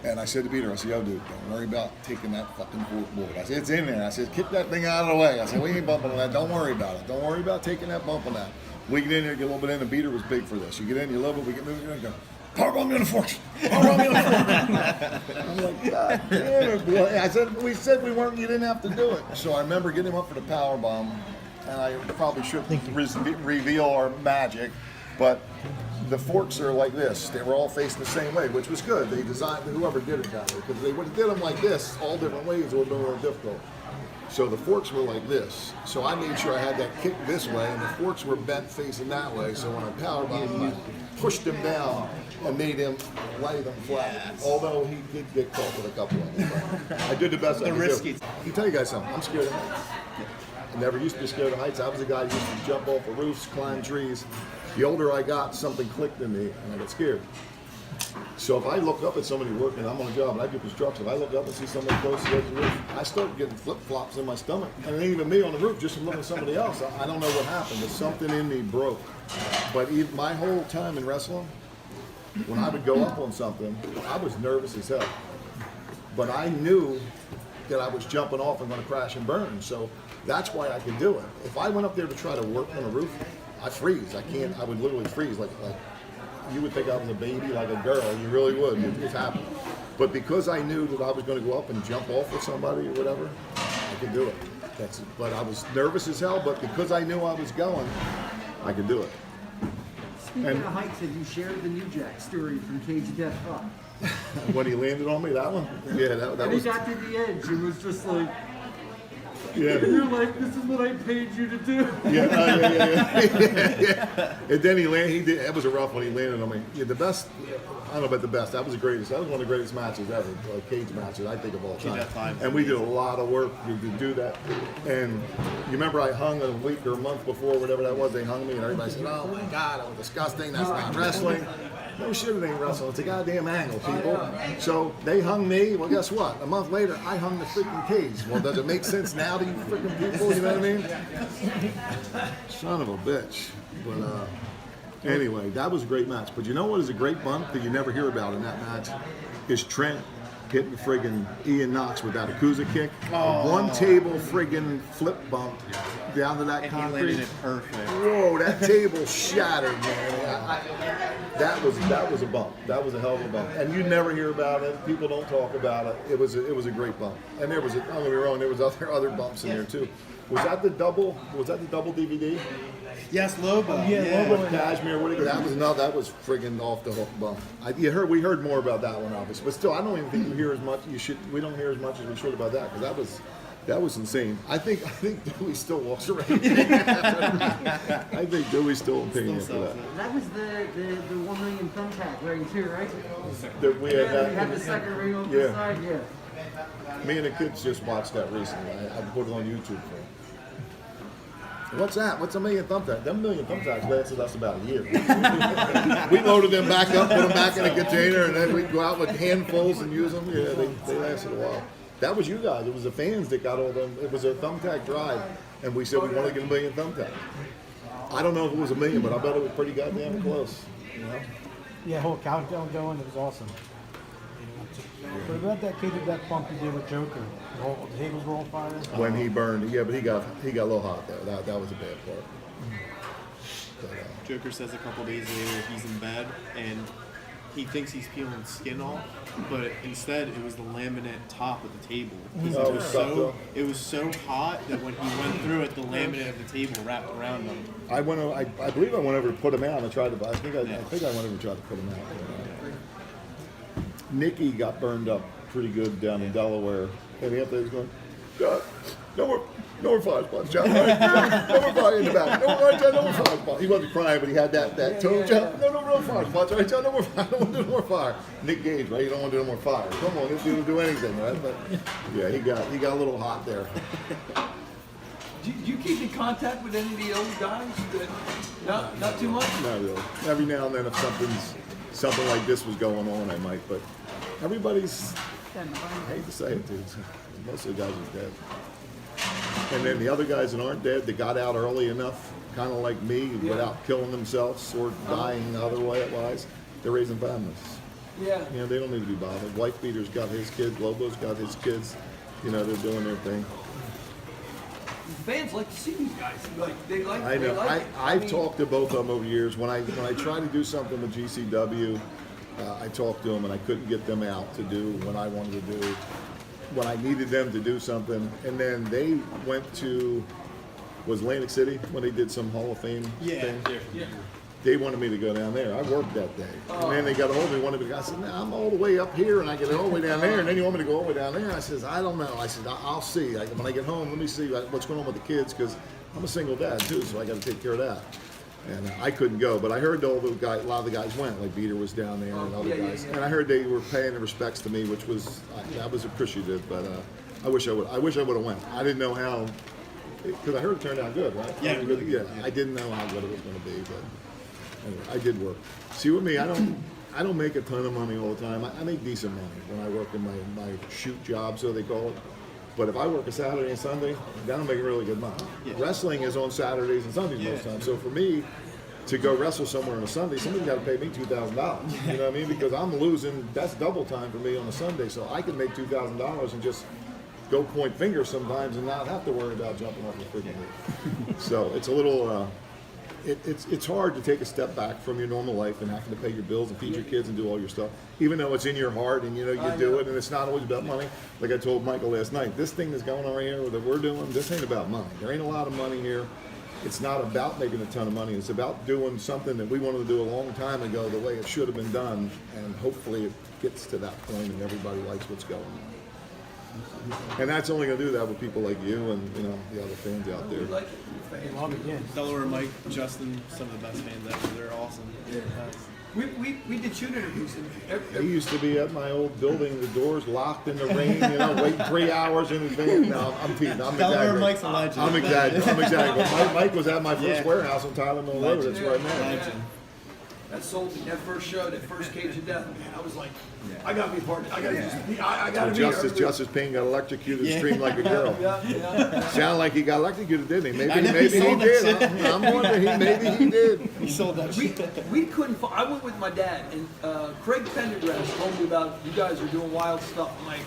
Speaker 1: And I said to Peter, I said, yo, dude, don't worry about taking that fucking fork board. I said, it's in there. I said, kick that thing out of the way. I said, we ain't bumping on that. Don't worry about it. Don't worry about taking that bump on that. We get in there, get a little bit in. The Beater was big for this. You get in, you love it, we get moving, and go, powerbomb me on the forks. Powerbomb me on the forks. I'm like, God damn it, boy. I said, we said you didn't have to do it. So I remember getting him up for the powerbomb, and I probably shouldn't reveal our magic, but the forks are like this. They were all facing the same way, which was good. They designed, whoever did it that way, because they would have did them like this, all different ways, it would have been a little difficult. So the forks were like this. So I made sure I had that kick this way, and the forks were bent facing that way. So when I powerbombed, I pushed him down and made him lay them flat. Although he did get caught with a couple of them. I did the best I could do. Let me tell you guys something. I'm scared of heights. I never used to be scared of heights. I was a guy who used to jump off of roofs, climb trees. The older I got, something clicked in me, and I got scared. So if I look up at somebody working, I'm on a job, and I do construction, if I look up and see somebody close to the edge of the roof, I start getting flip-flops in my stomach. And it ain't even me on the roof, just from looking at somebody else. I don't know what happened, but something in me broke. But my whole time in wrestling, when I would go up on something, I was nervous as hell. But I knew that I was jumping off and going to crash and burn. So that's why I could do it. If I went up there to try to work on a roof, I freeze. I would literally freeze. Like you would think I was a baby, like a girl. You really would. It happened. But because I knew that I was going to go up and jump off with somebody or whatever, I could do it. But I was nervous as hell, but because I knew I was going, I could do it.
Speaker 7: Speaking of heights, have you shared the New Jack story from Cage of Death Rock?
Speaker 1: When he landed on me, that one? Yeah, that
Speaker 7: and
Speaker 1: was...
Speaker 7: he got to the edge and was just like...
Speaker 1: Yeah.
Speaker 7: And you're like, this is what I paid you to do.
Speaker 1: Yeah. And then he landed. That was a rough one. He landed on me. Yeah, the best. I don't know about the best. That was the greatest. That was one of the greatest matches ever. Cage matches, I think, of all time. And we did a lot of work to do that. And you remember I hung a week or a month before, whatever that was. They hung me, and everybody said, "Oh my God, that was disgusting. That's not wrestling." No shit, it ain't wrestling. It's a goddamn angle, people. So they hung me. Well, guess what? A month later, I hung the freaking cage. Well, does it make sense now to you freaking people? You know what I mean? Son of a bitch. But anyway, that was a great match. But you know what is a great bump that you never hear about in that match? Is Trent hitting friggin' Ian Knox with that Akusa kick. One table friggin' flip bump down to that
Speaker 6: And he
Speaker 1: concrete.
Speaker 6: landed it perfect.
Speaker 1: Whoa, that table shattered, man. That was a bump. That was a hell of a bump. And you never hear about it. People don't talk about it. It was a great bump. And don't get me wrong, there was other bumps in there too. Was that the double DVD?
Speaker 6: Yes, Lobo.
Speaker 1: With Cashmere, that was friggin' off the hook bump. We heard more about that one, obviously, but still, I don't even think you hear as much. We don't hear as much as we should about that because that was insane. I think Dewey still walks around. I think Dewey's still in pain after that.
Speaker 7: That was the 1 million thumbtack ring too, right?
Speaker 1: We had
Speaker 7: the second ring on the side, yeah.
Speaker 1: Me and the kids just watched that recently. I put it on YouTube for them. What's that? What's a million thumbtacks? Them million thumbtacks lasted us about a year. We loaded them back up, put them back in a container, and then we'd go out with handfuls and use them. Yeah, they lasted a while. That was you guys. It was the fans that got all them. It was a thumbtack drive, and we said we want to get a million thumbtacks. I don't know if it was a million, but I bet it was pretty goddamn close. You know?
Speaker 3: Yeah, whole countdown going. It was awesome. But about that kid with that bump he did with Joker, the tables were on fire.
Speaker 1: When he burned, but he got a little hot there. That was a bad part. But,
Speaker 6: Joker says a couple days later he's in bed and he thinks he's peeling skin off, but instead it was the laminate top of the table. It was so hot that when he went through it, the laminate of the table wrapped around him.
Speaker 1: I believe I went over to put him out. I think I went over and tried to put him out. Nikki got burned up pretty good down in Delaware, and he was going, God, no more 5 spots, John. Right? No more 5 in the back. No more 5 spots. He wasn't crying, but he had that tone. John, no more 5 spots. All right, John, no more 5. I don't want to do no more fire. Nick Gage, right? You don't want to do no more fire. Come on, this dude will do anything, right? But yeah, he got a little hot there.
Speaker 2: Do you keep in contact with any of the old guys? Not too much?
Speaker 1: Not really. Every now and then, if something like this was going on, I might, but everybody's, I hate to say it, dude, most of the guys are dead. And then the other guys that aren't dead, that got out early enough, kind of like me, without killing themselves or dying otherwise, they're raising families.
Speaker 2: Yeah.
Speaker 1: You know, they don't need to be bothered. White Beater's got his kids, Lobo's got his kids, you know, they're doing their thing.
Speaker 2: Fans like to see these guys.
Speaker 1: I know. I've talked to both of them over the years. When I try to do something with GCW, I talked to them and I couldn't get them out to do what I wanted to do. When I needed them to do something, and then they went to Atlantic City when they did some Hall of Fame thing.
Speaker 6: Yeah.
Speaker 1: They wanted me to go down there. I worked that day. And then they got a hold of me. I said, nah, I'm all the way up here and I get all the way down there. And then you want me to go all the way down there? I said, I don't know. I said, I'll see. When I get home, let me see what's going on with the kids because I'm a single dad too, so I got to take care of that. And I couldn't go, but I heard a lot of the guys went. Like Beater was down there and other guys. And I heard they were paying the respects to me, which was that was appreciative. But I wish I would have went. I didn't know how, because I heard it turned out good, right?
Speaker 6: Yeah, really good.
Speaker 1: I didn't know how good it was going to be, but. Anyway, I did work. See, with me, I don't make a ton of money all the time. I make decent money when I work in my shoot job, so they call it. But if I work a Saturday and Sunday, then I'm making really good money. Yeah. Wrestling is on Saturdays and Sundays most times. So for me to go wrestle somewhere on a Sunday, somebody's got to pay me $2,000. You know what I mean? Because I'm losing. That's double time for me on a Sunday. So I can make $2,000 and just go point fingers sometimes and not have to worry about jumping off the freaking roof. So it's a little. It's hard to take a step back from your normal life and having to pay your bills and feed your kids and do all your stuff, even though it's in your heart and you do it and it's not always about money. Like I told Michael last night, this thing that's going on right here that we're doing, this ain't about money. There ain't a lot of money here. It's not about making a ton of money. It's about doing something that we wanted to do a long time ago the way it should have been done, and hopefully it gets to that point and everybody likes what's going on. And that's only going to do that with people like you and the other fans out there.
Speaker 6: Delaware Mike, Justin, some of the best fans ever. They're awesome. Yeah.
Speaker 2: We did shoot interviews.
Speaker 1: They used to be at my old building, the doors locked in the rain, waiting 3 hours in advance. No, I'm teasing. I'm
Speaker 6: Delaware
Speaker 1: exaggerating.
Speaker 6: Mike's a legend.
Speaker 1: I'm exaggerating. But Mike was at my first warehouse on Tyler Mill Road. That's where I met him.
Speaker 2: That sold me. That first show, that first Cage of Death, man, I was like, I gotta be a part of it. I gotta be
Speaker 1: Justice Payne got electrocuted and screamed like a girl.
Speaker 2: Yeah.
Speaker 1: Sound like he got electrocuted, didn't he? Maybe he did. I'm wondering, maybe he did.
Speaker 8: He sold that shit.
Speaker 2: We couldn't find, I went with my dad, and Craig Pendergrass told me about, you guys are doing wild stuff. I'm like,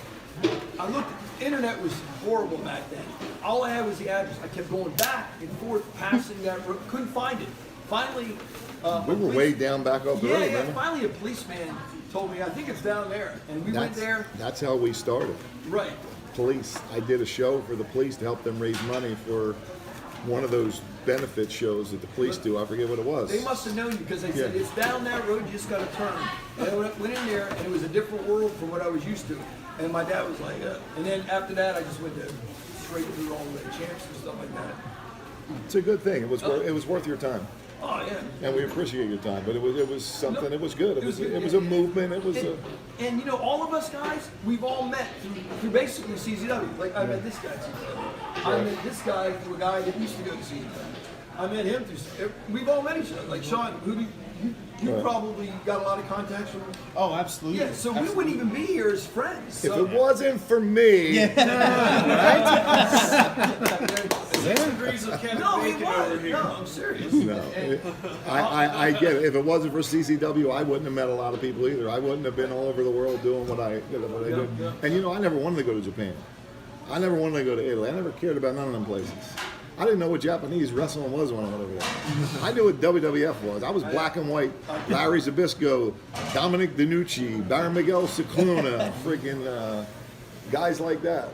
Speaker 2: I looked, internet was horrible back then. All I had was the address. I kept going back and forth, passing that road, couldn't find it. Finally,
Speaker 1: We were way down back up the road, remember?
Speaker 2: finally a policeman told me, I think it's down there. And we went there.
Speaker 1: That's how we started.
Speaker 2: Right.
Speaker 1: Police. I did a show for the police to help them raise money for one of those benefit shows that the police do. I forget what it was.
Speaker 2: They must have known you because they said, it's down that road, you just got to turn. And I went in there, and it was a different world from what I was used to. And my dad was like, and then after that, I just went to straight through all the champs and stuff like that.
Speaker 1: It's a good thing. It was worth your time.
Speaker 2: Oh, yeah.
Speaker 1: And we appreciate your time, but it was something. It was good. It was a movement. It was
Speaker 2: and you know, all of us guys, we've all met through basically CZW. Like I met this guy. I met this guy through a guy that used to go to CZW. I met him through. We've all met each other. Like Sean, who do you probably got a lot of contacts from.
Speaker 5: Oh, absolutely.
Speaker 2: Yeah, so we wouldn't even be here as friends.
Speaker 1: If
Speaker 2: So.
Speaker 1: it wasn't for me,
Speaker 8: Degrees of Kevin
Speaker 2: No, he
Speaker 8: Bacon over
Speaker 2: was.
Speaker 8: here.
Speaker 2: No, I'm serious.
Speaker 1: no. I get it. If it wasn't for CCW, I wouldn't have met a lot of people either. I wouldn't have been all over the world doing what I did.
Speaker 2: Yeah.
Speaker 1: And you know, I never wanted to go to Japan. I never wanted to go to Italy. I never cared about none of them places. I didn't know what Japanese wrestling was when I went over there. I knew what WWF was. I was black and white. Larry Zbyszko, Dominic DeNucci, Baron Miguel Cicluna, freaking guys like that.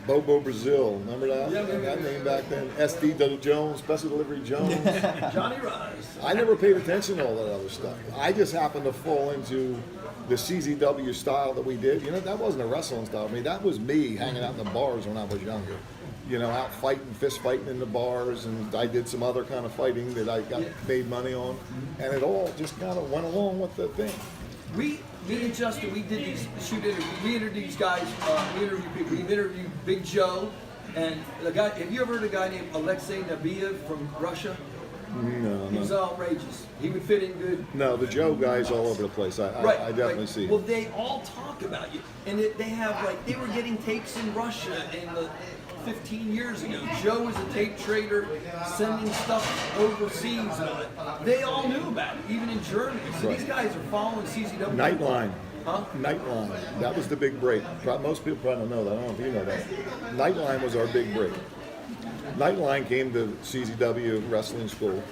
Speaker 1: Bobo Brazil, remember that? That name back then. SD Jones, Special Delivery Jones.
Speaker 2: Johnny Rise.
Speaker 1: I never paid attention to all that other stuff. I just happened to fall into the CZW style that we did. You know, that wasn't a wrestling style. I mean, that was me hanging out in the bars when I was younger. You know, out fighting, fist fighting in the bars, and I did some other kind of fighting that I got made money on, and it all just kind of went along with the thing.
Speaker 2: Me and Justin, we did these shoot interviews. We interviewed these guys. We interviewed people. We interviewed Big Joe, and the guy. Have you ever heard of a guy named Alexei Nabiev from Russia?
Speaker 1: No,
Speaker 2: He was outrageous. He would fit in good.
Speaker 1: No, the Joe guy's all over the place. I definitely see
Speaker 2: Well,
Speaker 1: him.
Speaker 2: they all talk about you, and they have like they were getting tapes in Russia in the 15 years ago. Joe was a tape trader, sending stuff overseas. And all that. They all knew about it, even in Germany. So these guys are following CZW.
Speaker 1: Nightline.
Speaker 2: Huh?
Speaker 1: Nightline. That was the big break. Most people probably don't know that. I don't know if you know that. Nightline was our big break. Nightline came to CZW Wrestling School.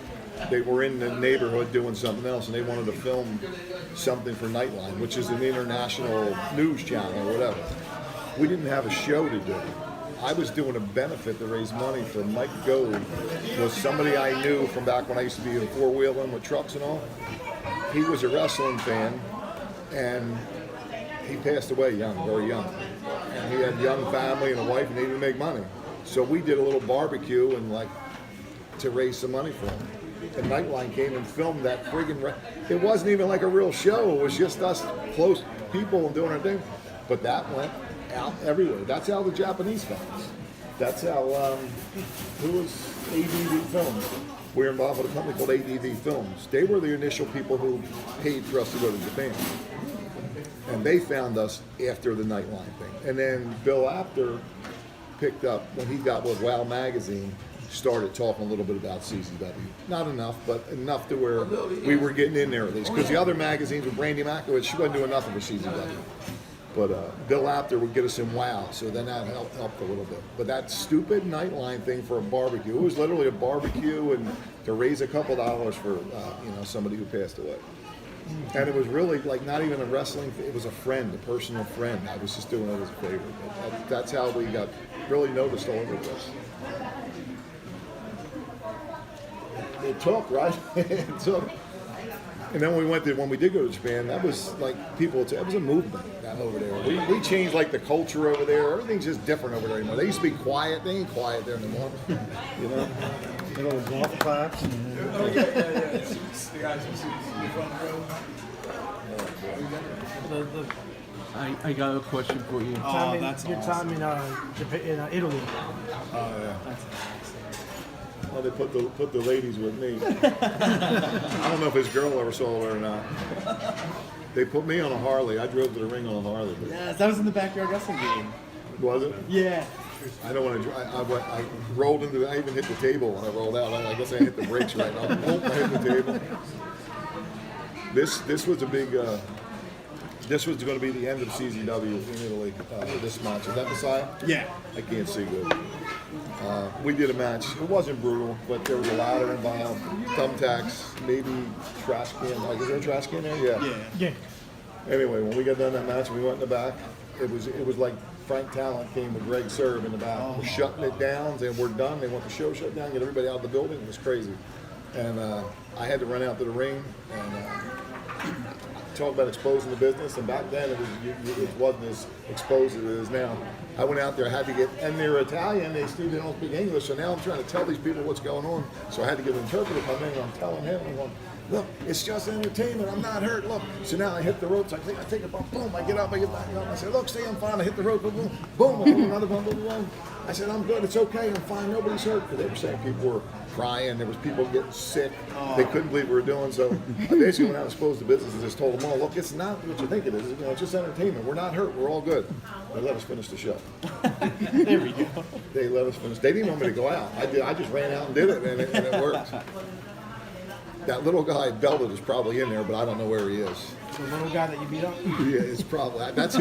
Speaker 1: They were in the neighborhood doing something else, and they wanted to film something for Nightline, which is an international news channel or whatever. We didn't have a show to do. I was doing a benefit to raise money for Mike Gove, was somebody I knew from back when I used to be in four-wheeling with trucks and all. He was a wrestling fan, and he passed away young, very young. And he had a young family and a wife, and they didn't make money. So we did a little barbecue and to raise some money for him. And Nightline came and filmed that friggin'. It wasn't even like a real show. It was just us close people and doing our thing. But that went out everywhere. That's how the Japanese films. That's how. Who was ADV Films? We were involved with a company called ADV Films. They were the initial people who paid for us to go to Japan. And they found us after the Nightline thing. And then Bill Apter picked up, when he got with WOW Magazine, started talking a little bit about CZW. Not enough, but enough to where we were getting in there at least. Because the other magazines with Brandy Makowicz, she wasn't doing nothing for CZW. But Bill Apter would get us in WOW, so then that helped a little bit. But that stupid Nightline thing for a barbecue, it was literally a barbecue and to raise a couple dollars for somebody who passed away. And it was really not even a wrestling thing. It was a friend, a personal friend. I was just doing it as a favor. But that's how we got really noticed all over the place. It took, right? It took. And then when we did go to Japan, that was people would say, it was a movement over there. We changed the culture over there. Everything's just different over there anymore. They used to be quiet. They ain't quiet there anymore. You know?
Speaker 10: You know, the golf claps.
Speaker 2: Oh, yeah. The guys in the front row.
Speaker 13: I got a question for you.
Speaker 3: Your time in Japan, in Italy.
Speaker 1: Oh, yeah. Oh, they put the ladies with me. I don't know if his girl ever saw it or not. They put me on a Harley. I drove to the ring on a Harley. But
Speaker 5: Yes, that was in the backyard wrestling game.
Speaker 1: was it?
Speaker 5: Yeah.
Speaker 1: I don't want to. I rolled into. I even hit the table when I rolled out. I guess I hit the brakes right now. Boom, I hit the table. This was a big. This was going to be the end of CZW in Italy. This match is that Messiah?
Speaker 5: Yeah.
Speaker 1: I can't see good. We did a match. It wasn't brutal, but there was a ladder involved, thumbtacks, maybe trash can. Like, is there a trash can there? Yeah.
Speaker 3: Yeah.
Speaker 1: Anyway, when we got done that match, we went in the back. It was like Frank Talent came with Greg Serb in the back. We're shutting it down, and we're done. They want the show shut down, get everybody out of the building. It was crazy. And I had to run out to the ring and talk about exposing the business. And back then, it wasn't as exposed as it is now. I went out there, I had to get, and they're Italian, they still don't speak English, so now I'm trying to tell these people what's going on. So I had to get an interpreter come in, and I'm telling him, I'm going, look, it's just entertainment, I'm not hurt, look. So now I hit the ropes, I take a bump, boom, I get up, I get back up. I say, look, see, I'm fine, I hit the rope, boom, boom, boom, I do another bump, boom, boom. I said, I'm good, it's okay, I'm fine, nobody's hurt. Because they were saying people were crying, there was people getting sick, they couldn't believe what we were doing. So I basically went out and exposed the business and just told them all, look, it's not what you think it is, it's just entertainment, we're not hurt, we're all good. They let us finish the show.
Speaker 5: There we go.
Speaker 1: They let us finish. They didn't want me to go out. I just ran out and did it, and it worked. That little guy Velvet is probably in there, but I don't know where he is.
Speaker 5: The little guy that you beat up?
Speaker 1: Yeah, it's probably that's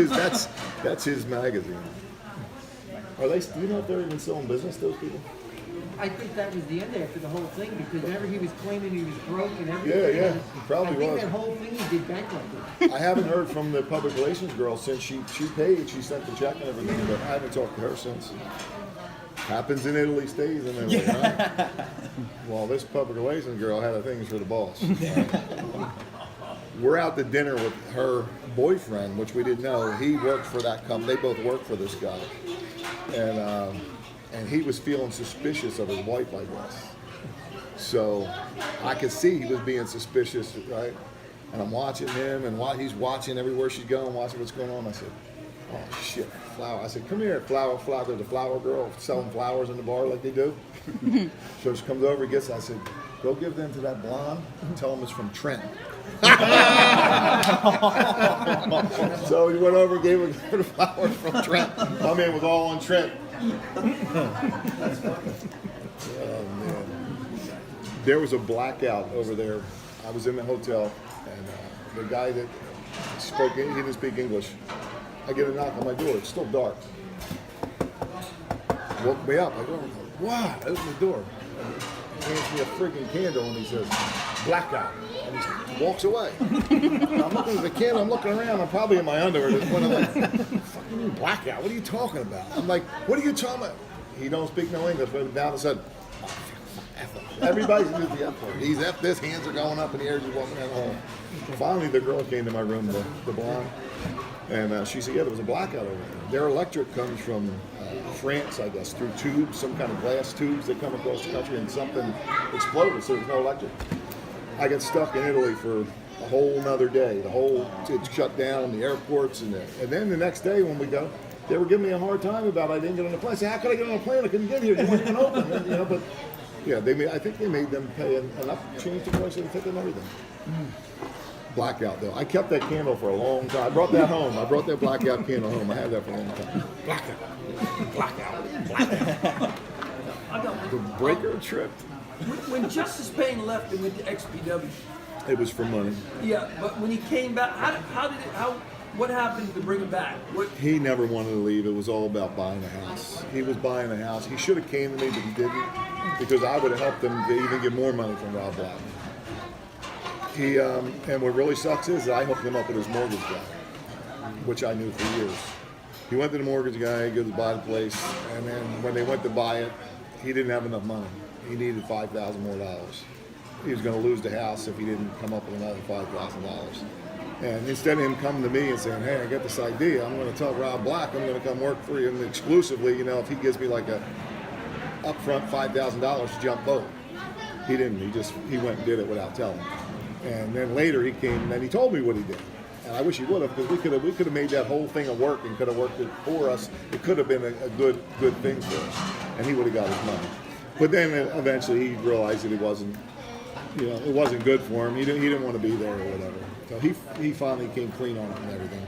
Speaker 1: his magazine. Are they? Do you know if they're even still in business? Those people?
Speaker 7: I think that was the end after the whole thing because whenever he was claiming he was broke and everything.
Speaker 1: Yeah, he probably
Speaker 7: I think
Speaker 1: was.
Speaker 7: that whole thing he did bankrupted.
Speaker 1: I haven't heard from the public relations girl since she paid. She sent the check and everything, but I haven't talked to her since. Happens in Italy, stays in Italy, huh? Well, this public relations girl had a thing for the boss. We're out to dinner with her boyfriend, which we didn't know. He worked for that company. They both worked for this guy. And he was feeling suspicious of his wife, I guess. So I could see he was being suspicious, right? And I'm watching him, and while he's watching everywhere she's going, watching what's going on, I said, oh shit, flower. I said, come here, flower. There's a flower girl selling flowers in the bar like they do. So she comes over, gets it. I said, go give them to that blonde and tell them it's from Trent. So he went over and gave her the flowers from Trent. My man was all on Trent. That's funny. Oh man. There was a blackout over there. I was in the hotel, and the guy that spoke, he didn't speak English. I get a knock on my door. It's still dark. Woke me up. I go, wow, I open the door. He hands me a freaking candle, and he says, blackout. And he walks away. I'm looking at the candle, I'm looking around, I'm probably in my underwear at this point. I'm like, fucking blackout, what are you talking about? I'm like, what are you talking about? He don't speak no English, but down and said, everybody's using the F word. He's F this, hands are going up in the air, just walking down the hall. Finally, the girl came to my room, the blonde, and she said, yeah, there was a blackout over there. Their electric comes from France, I guess, through tubes, some kind of glass tubes that come across the country, and something exploded, so there's no electric. I got stuck in Italy for a whole nother day. It shut down the airports, and then the next day when we go, they were giving me a hard time about I didn't get on the plane. I said, how could I get on a plane? I couldn't get here. It wasn't even open. And, but yeah, I think they made them pay enough, changed the price of the ticket and everything. Blackout though. I kept that candle for a long time. I brought that home. I brought that blackout candle home. I had that for a long time. Blackout. The breaker tripped.
Speaker 2: When Justice Payne left and went to XPW,
Speaker 1: it was for money.
Speaker 2: Yeah, but when he came back, what happened to bring him back?
Speaker 1: He never wanted to leave. It was all about buying a house. He was buying a house. He should have came to me, but he didn't, because I would have helped him to even get more money from Rob Black. And what really sucks is that I hooked him up with his mortgage guy, which I knew for years. He went to the mortgage guy, goes to buy the place, and then when they went to buy it, he didn't have enough money. He needed $5,000 more. He was going to lose the house if he didn't come up with another $5,000. And instead of him coming to me and saying, hey, I got this idea, I'm going to tell Rob Black I'm going to come work for him exclusively, if he gives me like a upfront $5,000 to jump boat. He didn't. He went and did it without telling me. And then later he came and he told me what he did. And I wish he would have, because we could have made that whole thing work and could have worked it for us. It could have been a good thing for us. And he would have got his money. But then eventually he realized that it wasn't, it wasn't good for him. He didn't want to be there or whatever. So he finally came clean on it and everything.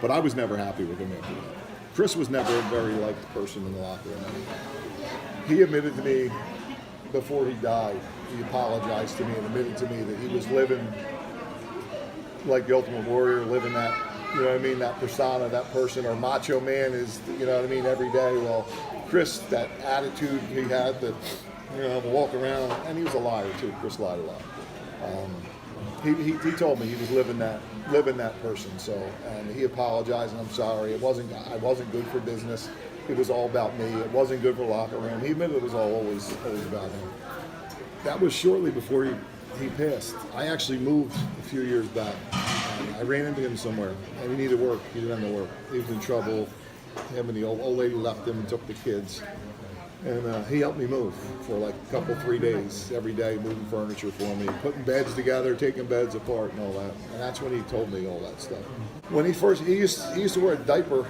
Speaker 1: But I was never happy with him after that. Chris was never a very liked person in the locker room. He admitted to me before he died, he apologized to me and admitted to me that he was living like the Ultimate Warrior, living that, that persona, that person, or Macho Man is, every day. Well, Chris, that attitude he had that, walk around, and he was a liar too. Chris lied a lot. He told me he was living that person. So, and he apologized, and I'm sorry. I wasn't good for business. It was all about me. It wasn't good for the locker room. He admitted it was always about him. That was shortly before he passed. I actually moved a few years back. I ran into him somewhere, and he needed work. He didn't have no work. He was in trouble. Him and the old lady left him and took the kids. And he helped me move for like a couple, 3 days, every day, moving furniture for me, putting beds together, taking beds apart and all that. And that's when he told me all that stuff. When he used to wear a diaper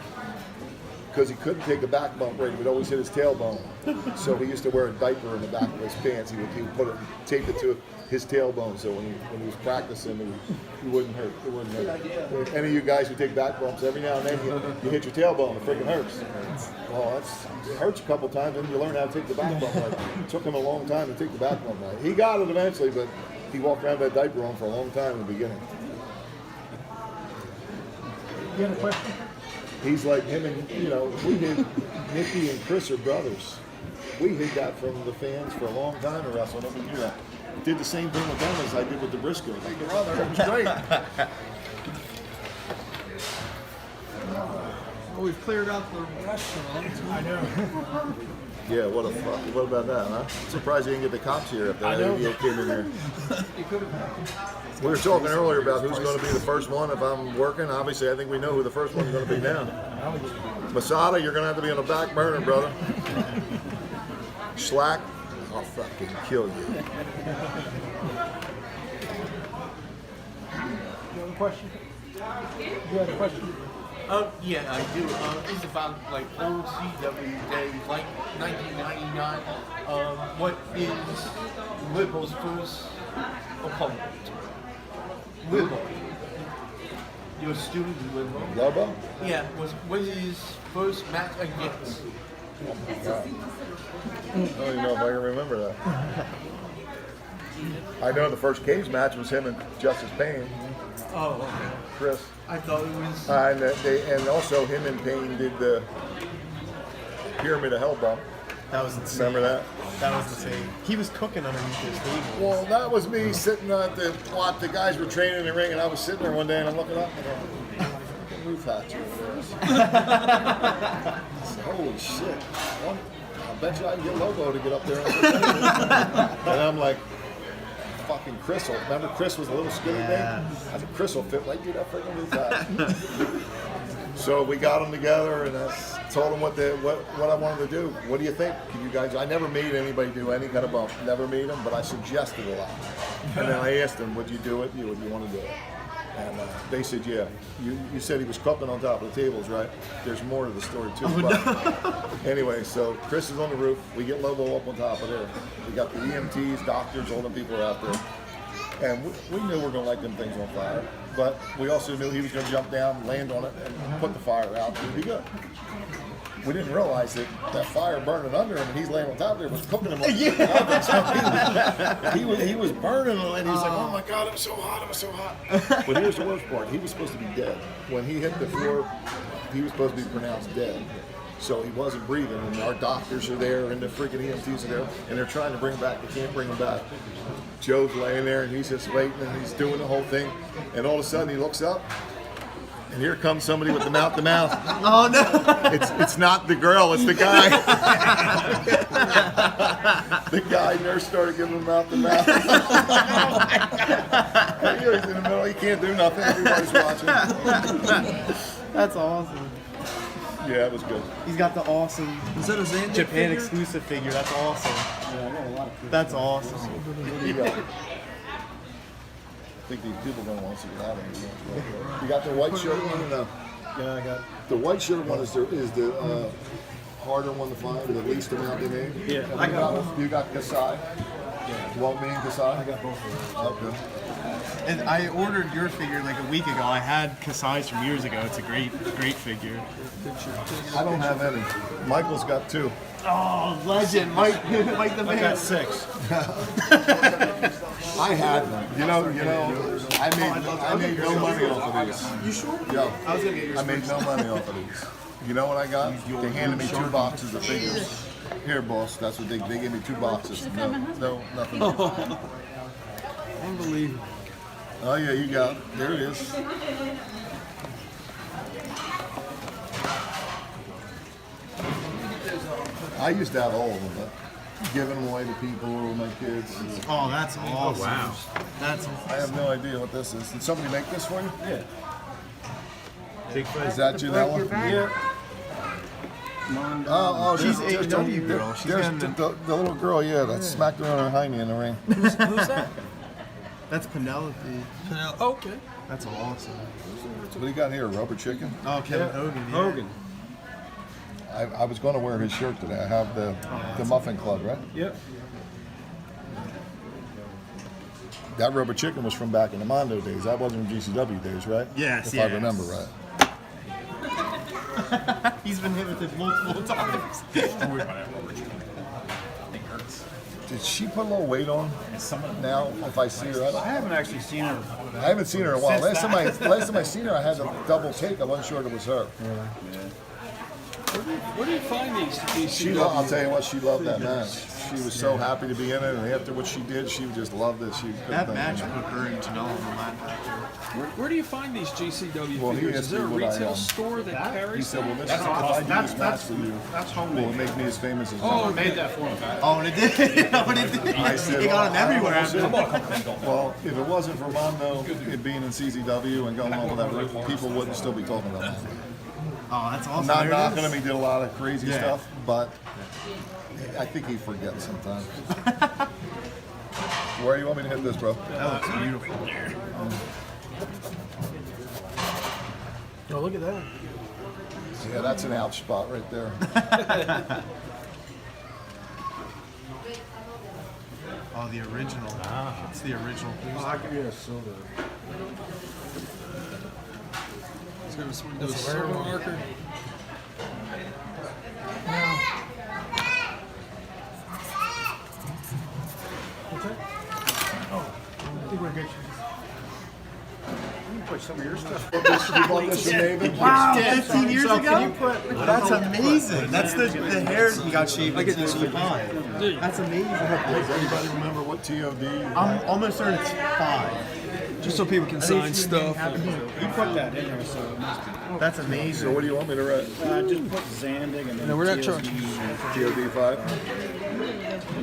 Speaker 1: because he couldn't take a back bump right. He would always hit his tailbone. So he used to wear a diaper in the back of his pants. He would put it, tape it to his tailbone, so when he was practicing, he wouldn't hurt. It wouldn't hurt. Any of you guys who take back bumps, every now and then you hit your tailbone, it freaking hurts. Well, it hurts a couple times, and you learn how to take the back bump right. It took him a long time to take the back bump right. He got it eventually, but he walked around with that diaper on for a long time in the beginning.
Speaker 3: You have a question?
Speaker 1: He's like him and, we did, Nikki and Chris are brothers. We hid that from the fans for a long time to wrestle. Nobody knew that. Did the same thing with them as I did with the Briscoes. Hey, brother, it was great.
Speaker 8: Well, we've cleared out the restaurant.
Speaker 3: I know.
Speaker 1: Yeah, what a fuck. What about that, huh? I'm surprised you didn't get the cops here if that idiot came in there. We were talking earlier about who's going to be the first one if I'm working. Obviously, I think we know who the first one's going to be now. Masada, you're going to have to be on the back burner, brother. Slack, I'll fucking kill you.
Speaker 3: You have a question? You have a question?
Speaker 13: Yeah, I do. It's about like old CW days, like 1999. What is Liberal's first opponent? Liberal. You're a student in Liberal.
Speaker 1: Lobo?
Speaker 13: Yeah. What is his first match against?
Speaker 1: Oh my God. I don't even know if I can remember that. I know the first cage match was him and Justice Payne.
Speaker 13: Oh, okay.
Speaker 1: Chris.
Speaker 13: I thought it was.
Speaker 1: And also him and Payne did the Pyramid of Hell bump.
Speaker 5: That was insane.
Speaker 1: Remember that?
Speaker 5: That was insane. He was cooking underneath his table.
Speaker 1: Well, that was me sitting at the what the guys were training in the ring, and I was sitting there one day and I'm looking up and I'm like, fucking roof hatch over there. Holy shit. I bet you I can get Lobo to get up there. And I'm like, fucking Chris. Remember Chris was a little skinny thing? I said, Chris will fit right through that freaking roof hatch. So we got them together and I told them what I wanted to do. What do you think? Can you guys? I never made anybody do any kind of bump. Never made them, but I suggested a lot. And then I asked them, would you do it? Would you want to do it? And they said, yeah. You said he was cooking on top of the tables, right? There's more to the story too. But anyway, so Chris is on the roof. We get Lobo up on top of there. We got the EMTs, doctors, all the people are out there. And we knew we were going to light them things on fire. But we also knew he was going to jump down, land on it, and put the fire out. It would be good. We didn't realize that fire burning under him, and he's laying on top there was cooking him. Like he was burning, and he was like, "Oh my God, it was so hot! It was so hot!" But here's the worst part: he was supposed to be dead when he hit the floor. He was supposed to be pronounced dead, so he wasn't breathing. And our doctors are there, and the freaking EMTs are there, and they're trying to bring him back. They can't bring him back. Joe's laying there, and he's just waiting, and he's doing the whole thing, and all of a sudden he looks up. And here comes somebody with the mouth-to-mouth.
Speaker 5: Oh no!
Speaker 1: It's not the girl, it's the guy. The guy nurse started giving him mouth-to-mouth. And he's in the middle, he can't do nothing. Everybody's watching.
Speaker 5: That's awesome.
Speaker 1: Yeah, it was good.
Speaker 5: He's got the awesome
Speaker 8: Is that a Zandig
Speaker 5: Japan
Speaker 8: figure?
Speaker 5: exclusive figure. That's awesome.
Speaker 10: Yeah, I got a lot of
Speaker 5: That's awesome.
Speaker 1: What do you got? I think these people don't want to see that anymore. You got the white shirt one or no?
Speaker 10: Yeah, I got.
Speaker 1: The white shirt one is the harder one to find, the least amount they made?
Speaker 10: Yeah,
Speaker 1: And
Speaker 10: I got
Speaker 1: you got Kasai? Yeah. Walt Me and Kasai? I got both of them. Okay.
Speaker 5: And I ordered your figure like a week ago. I had Kasai's from years ago. It's a great figure.
Speaker 1: I don't have any. Michael's got 2.
Speaker 5: Oh, legend, Mike the man.
Speaker 10: I got 6.
Speaker 1: I had them. You know, I made no money off of these. You sure? Yeah.
Speaker 5: I was gonna get yours.
Speaker 1: I made no money off of these. You know what I got? They handed me 2 boxes of figures. Here, boss. That's what they gave me 2 boxes. No, nothing.
Speaker 8: Unbelievable.
Speaker 1: Oh yeah, you got it. There it is. I used to have all of them, but giving them away to people or my kids.
Speaker 5: Oh, that's awesome.
Speaker 9: Wow.
Speaker 5: That's
Speaker 1: I have no idea what this is. Did somebody make this for you?
Speaker 10: Yeah.
Speaker 1: Is that Janella?
Speaker 10: Yeah.
Speaker 1: Oh,
Speaker 5: She's
Speaker 1: there's-
Speaker 5: AEW girl. She's
Speaker 1: There's
Speaker 5: getting
Speaker 1: the little girl, yeah, that smacked her on her hiney in the ring.
Speaker 8: Who's that?
Speaker 5: That's Penelope.
Speaker 8: Okay.
Speaker 5: That's awesome.
Speaker 1: What do you got here? Rubber chicken?
Speaker 5: Oh, Kevin Hogan. Yeah.
Speaker 10: Hogan.
Speaker 1: I was going to wear his shirt today. I have the Muffin Club, right?
Speaker 10: Yep.
Speaker 1: That rubber chicken was from back in the Mondo days. That wasn't from GCW days, right?
Speaker 5: Yes,
Speaker 1: If
Speaker 5: yes.
Speaker 1: I remember right.
Speaker 5: He's been hit with it multiple times.
Speaker 9: Don't worry about it. It hurts.
Speaker 1: Did she put a little weight on? Now, if I see her,
Speaker 10: I haven't actually seen her.
Speaker 1: I haven't seen her in a while. Last time I seen her, I had a double take. I wasn't sure it was her.
Speaker 8: Where do you find these
Speaker 1: I'll tell you what, she loved that match. She was so happy to be in it, and after what she did, she just loved it.
Speaker 5: That match put her in Janelle on that match.
Speaker 8: Where do you find these GCW
Speaker 1: Well, he
Speaker 8: figures?
Speaker 1: asked
Speaker 8: Is there a
Speaker 1: me what I,
Speaker 8: retail store that
Speaker 1: He
Speaker 8: carries
Speaker 1: said,
Speaker 8: them?
Speaker 1: well, if I do this match for you,
Speaker 10: That's
Speaker 1: will
Speaker 10: homemade.
Speaker 1: it make me as famous as
Speaker 8: Oh,
Speaker 1: you?
Speaker 10: I made that for him.
Speaker 5: Oh, and it did. Oh, and it did.
Speaker 1: I said,
Speaker 5: He got him
Speaker 1: well,
Speaker 5: everywhere
Speaker 1: I
Speaker 5: after.
Speaker 1: said, well, if it wasn't for Mondo, it being in CZW and going on with that, people wouldn't still be talking about that.
Speaker 5: Oh, that's awesome.
Speaker 1: Not
Speaker 5: There it
Speaker 1: knocking
Speaker 5: is.
Speaker 1: him, he did a lot of crazy
Speaker 5: Yeah.
Speaker 1: stuff, but I think he forgets sometimes. Where do you want me to hit this, bro?
Speaker 5: That looks beautiful.
Speaker 3: Oh, look at that.
Speaker 1: Yeah, that's an out spot right there.
Speaker 5: Oh, the original. It's the original.
Speaker 10: Oh, I'll give you a silver.
Speaker 8: He's going to do a silver marker.
Speaker 3: I think we're good.
Speaker 10: Put some of your stuff.
Speaker 1: You bought this from David?
Speaker 5: Wow, 15 years ago? That's amazing. That's the hair he got shaved in 65. That's amazing.
Speaker 1: Does anybody remember what TOD?
Speaker 5: I'm almost certain it's 5.
Speaker 8: Just so people can sign stuff.
Speaker 10: You put that in there, so it must be.
Speaker 5: That's
Speaker 1: So
Speaker 5: amazing.
Speaker 1: what do you want me to write?
Speaker 10: Just put Zandig and then
Speaker 8: No, we're not
Speaker 10: TOD.
Speaker 8: charging.
Speaker 1: TOD 5?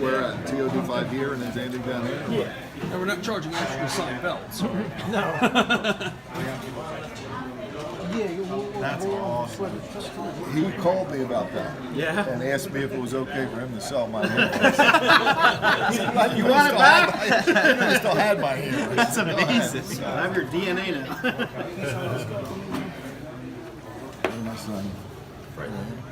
Speaker 1: Where at? TOD 5 here and then Zandig down here?
Speaker 10: Yeah.
Speaker 8: No, we're not charging extra to sign belts.
Speaker 5: That's awesome.
Speaker 1: He called me about that.
Speaker 10: Yeah.
Speaker 1: And asked me if it was okay for him to sell my hair.
Speaker 5: You want it back?
Speaker 1: I still had my hair.
Speaker 5: That's amazing.
Speaker 10: I have your DNA now.
Speaker 1: Where's my son? Right there.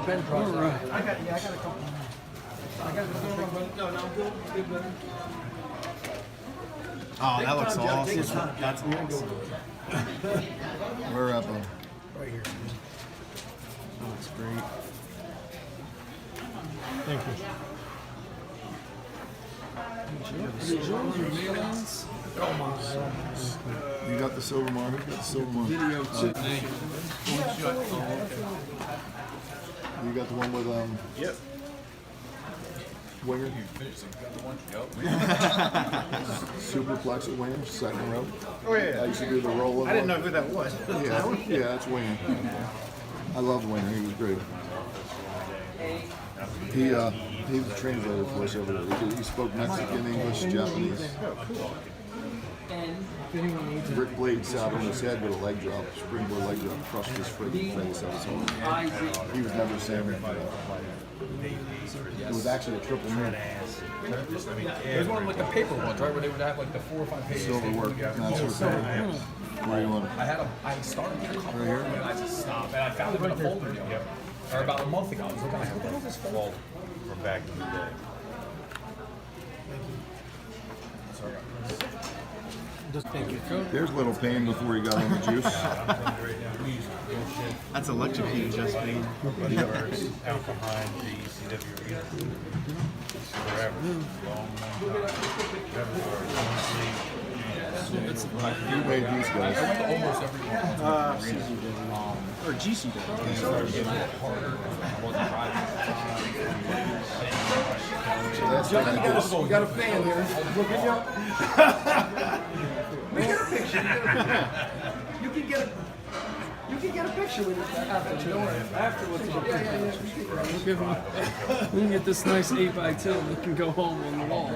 Speaker 8: Ben All right.
Speaker 3: I got a couple.
Speaker 5: Oh, that looks awesome. That's awesome.
Speaker 1: Where at, bro?
Speaker 3: Right here.
Speaker 5: That looks great.
Speaker 3: Thank you.
Speaker 1: You got the silver mark? Who got the silver mark?
Speaker 8: Video Tiffany.
Speaker 1: You got the one with
Speaker 10: Yep.
Speaker 1: Winger? Superplex at Winger, second row.
Speaker 10: Oh yeah.
Speaker 1: I used to do the rolling.
Speaker 10: I didn't know who that was.
Speaker 1: Yeah, that's Winger. I love Winger. He was great. He was a translator for us over there. He spoke Mexican, English, Japanese. Rick Blade sat on his head with a leg drop, springboard leg drop, crushed his freaking face. That was horrible. He was never Sammy. It was actually a triple man.
Speaker 9: There's one like the paper ones, right, where they would have like the 4 or 5 pages.
Speaker 1: Silver work. That's what Where you want it?
Speaker 9: I started a couple right here, and I just stopped, and I found it in a folder, or about a month ago. I was looking, I was like, what the hell is this folder?
Speaker 14: From back in the day.
Speaker 1: There's little pain before you got on the juice.
Speaker 5: That's electrocuted just made.
Speaker 14: Out behind the ECW arena. Forever. Long time.
Speaker 1: You made these guys.
Speaker 9: Almost every one.
Speaker 5: Or GCW.
Speaker 9: I started getting a bit harder. I wasn't driving.
Speaker 2: You got a fan here. Look at you. We get a picture. You can get a. You can get a picture with it after. Don't worry. Afterwards.
Speaker 8: We can get this nice 8x2 and we can go home on the wall.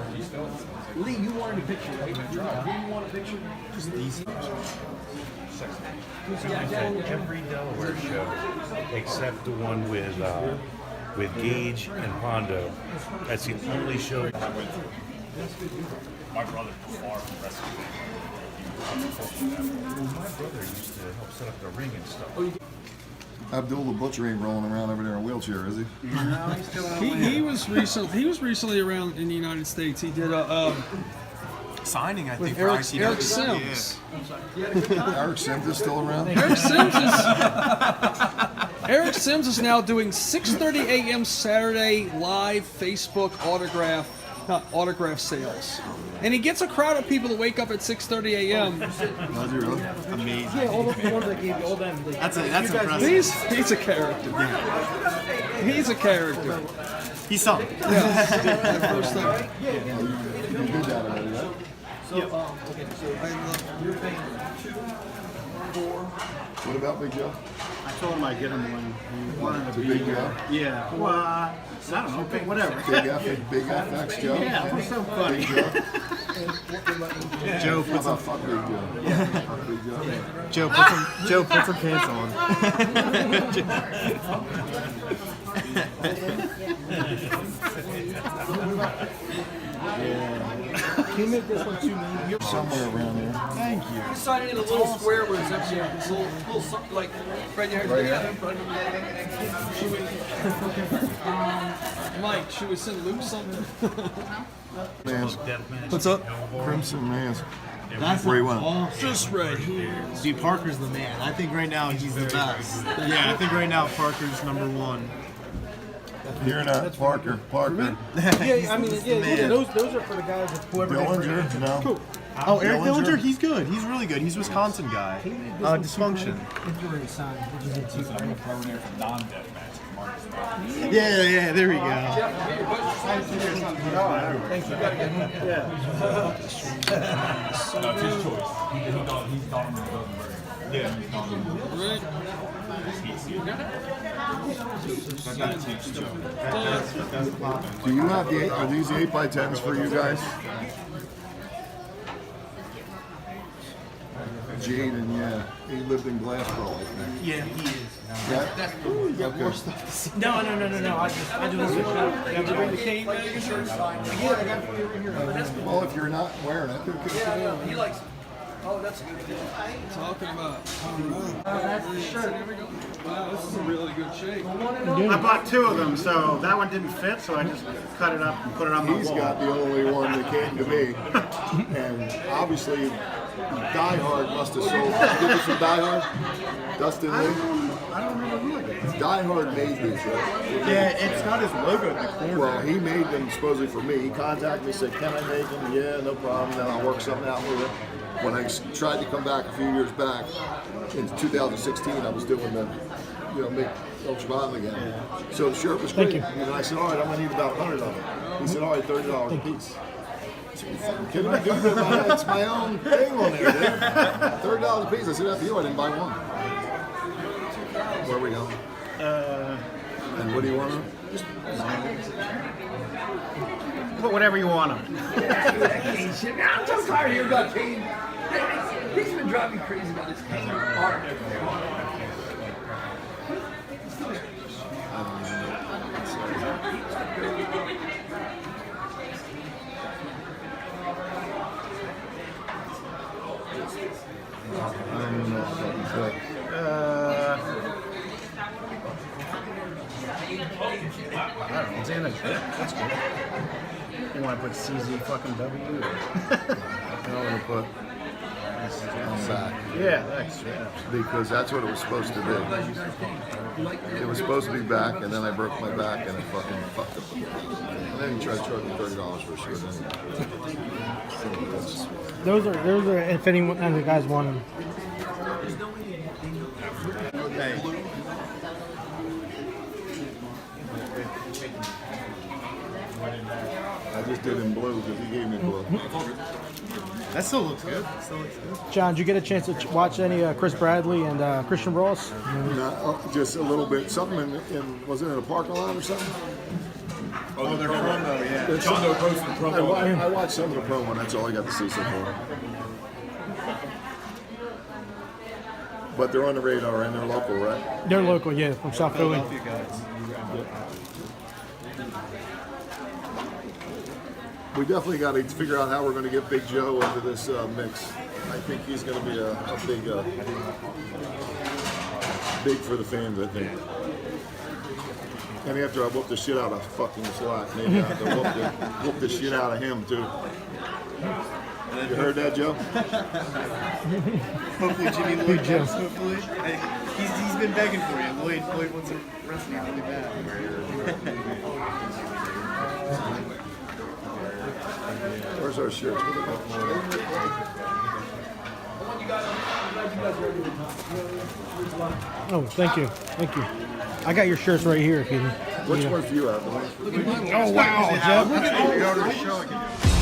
Speaker 2: Lee, you wanted a picture, right? You want a picture?
Speaker 5: Just these pictures.
Speaker 14: Every Delaware show, except the one with Gage and Pondo. That's the only show.
Speaker 9: My brother was far from wrestling.
Speaker 14: My brother used to help set up the ring and stuff.
Speaker 1: Abdul the Butcher ain't rolling around over there in a wheelchair, is he?
Speaker 7: No, he's still on
Speaker 8: He was recently around in the United States. He did a
Speaker 5: signing, I think,
Speaker 8: with
Speaker 5: for
Speaker 8: Eric
Speaker 5: ICW.
Speaker 8: Sims.
Speaker 1: Eric Sims is still around?
Speaker 8: Eric Sims is now doing 6:30 a.m. Saturday live Facebook autograph sales. And he gets a crowd of people to wake up at 6:30 a.m.
Speaker 1: Does he really?
Speaker 5: Amazing.
Speaker 3: Yeah, all the ones I gave you, all them.
Speaker 5: That's impressive.
Speaker 8: He's a character. He's a character.
Speaker 5: He's something.
Speaker 8: Yeah. First time.
Speaker 1: You did that already, right?
Speaker 2: So, okay, so you're paying 2, 4.
Speaker 1: What about Big Joe?
Speaker 10: I told him I'd get him when he wanted to be.
Speaker 1: Big Joe?
Speaker 10: Yeah. Well, I don't know, but whatever.
Speaker 1: Big FX Joe?
Speaker 10: Yeah, what's so funny?
Speaker 1: Big Joe?
Speaker 5: Joe
Speaker 1: How
Speaker 5: puts
Speaker 1: about fuck Big Joe? Fuck Big Joe?
Speaker 5: Joe puts some pants on.
Speaker 3: Can you make this one 2 million?
Speaker 1: Somewhere around here.
Speaker 5: Thank you.
Speaker 2: You sign it in a little square where it's actually this little something like right here.
Speaker 8: Mike, should we send Luke something?
Speaker 1: Mask.
Speaker 8: What's up?
Speaker 1: Crimson Mask.
Speaker 5: That's
Speaker 1: Where you want it?
Speaker 5: all.
Speaker 8: Just right here.
Speaker 5: Dude, Parker's the man. I think right now he's the best. Yeah, I think right now Parker's number 1.
Speaker 1: You're not Parker. Parker.
Speaker 3: Yeah, I mean, yeah, those are for the guys that whoever.
Speaker 1: Dillinger? No.
Speaker 3: Cool.
Speaker 5: Oh, Eric
Speaker 1: Dillinger?
Speaker 5: Dillinger, he's good. He's really good. He's a Wisconsin guy. Dysfunction. Yeah, there we go.
Speaker 3: Thank you.
Speaker 9: No, it's his choice. He's dominant. Yeah, he's dominant.
Speaker 1: Do you have the are these the 8x10s for you guys? Jaden, yeah. He lived in Glassboro, I think.
Speaker 3: Yeah, he is.
Speaker 1: Yeah? Okay.
Speaker 3: No. I do this. You bring the cane bag and shirts? Yeah, I got it for you right here.
Speaker 1: Well, if you're not wearing it,
Speaker 2: Yeah, he likes it. Oh, that's a good deal.
Speaker 8: Talking about.
Speaker 2: That's the shirt.
Speaker 8: Wow, this is a really good shape.
Speaker 10: I bought 2 of them, so that one didn't fit, so I just cut it up and put it on my
Speaker 1: he's
Speaker 10: wall.
Speaker 1: got the only one that came to me. And obviously, Die Hard must have sold. Give us some Die Hard? Dustin Lee?
Speaker 10: I don't remember who it is.
Speaker 1: Die Hard made these, right?
Speaker 5: Yeah, it's got his logo in the corner.
Speaker 1: Well, he made them supposedly for me. He contacted me, said, can I make them? Yeah, no problem. Then I'll work something out with it. When I tried to come back a few years back, in 2016, I was doing the, make Ultra Bomb again. So the shirt was great. And I said, all right, I'm going to need about 100 of them. He said, all right, $30 a piece. I said, you fucking kidding me? Dude, it's my own thing on there, dude. $30 a piece. I said, after you, I didn't buy one. Where are we going? And what do you want to?
Speaker 10: Put whatever you want on it.
Speaker 2: Cane shit. I'm so tired of hearing about Cane. He's been driving me crazy about this Cane art.
Speaker 10: don't know. Zandig. That's good. You want to put CZ fucking W?
Speaker 1: I'm gonna put back.
Speaker 10: Yeah, that's yeah.
Speaker 1: Because that's what it was supposed to be. It was supposed to be back, and then I broke my back, and it fucking fucked up. And then he tried to charge me $30 for a shirt anyway.
Speaker 3: Those are if anyone of the guys want them.
Speaker 1: I just did in blue because he gave me blue.
Speaker 5: That still looks good.
Speaker 3: John, did you get a chance to watch any Chris Bradley and Christian Ross?
Speaker 1: Just a little bit. Something in was it in a parking lot or something?
Speaker 5: Oh, they're promo, yeah.
Speaker 1: Chondo posted promo. I watched some of the promo, and that's all I got to see so far. But they're on the radar, and they're local, right?
Speaker 3: They're local, yeah, from South Philly.
Speaker 1: We definitely got to figure out how we're going to get Big Joe into this mix. I think he's going to be a big for the fans, I think. And after I whoop the shit out of fucking Slack, maybe I have to whoop the shit out of him too. You heard that, Joe?
Speaker 5: Hopefully Jimmy Lloyd does, hopefully. He's been begging for you. Lloyd wants to wrestle you really bad.
Speaker 1: Where's our shirts?
Speaker 3: Oh, thank you. Thank you. I got your shirts right here if you need.
Speaker 1: Which ones do you have?
Speaker 3: Oh, wow, Jeff.
Speaker 5: Go to the show again.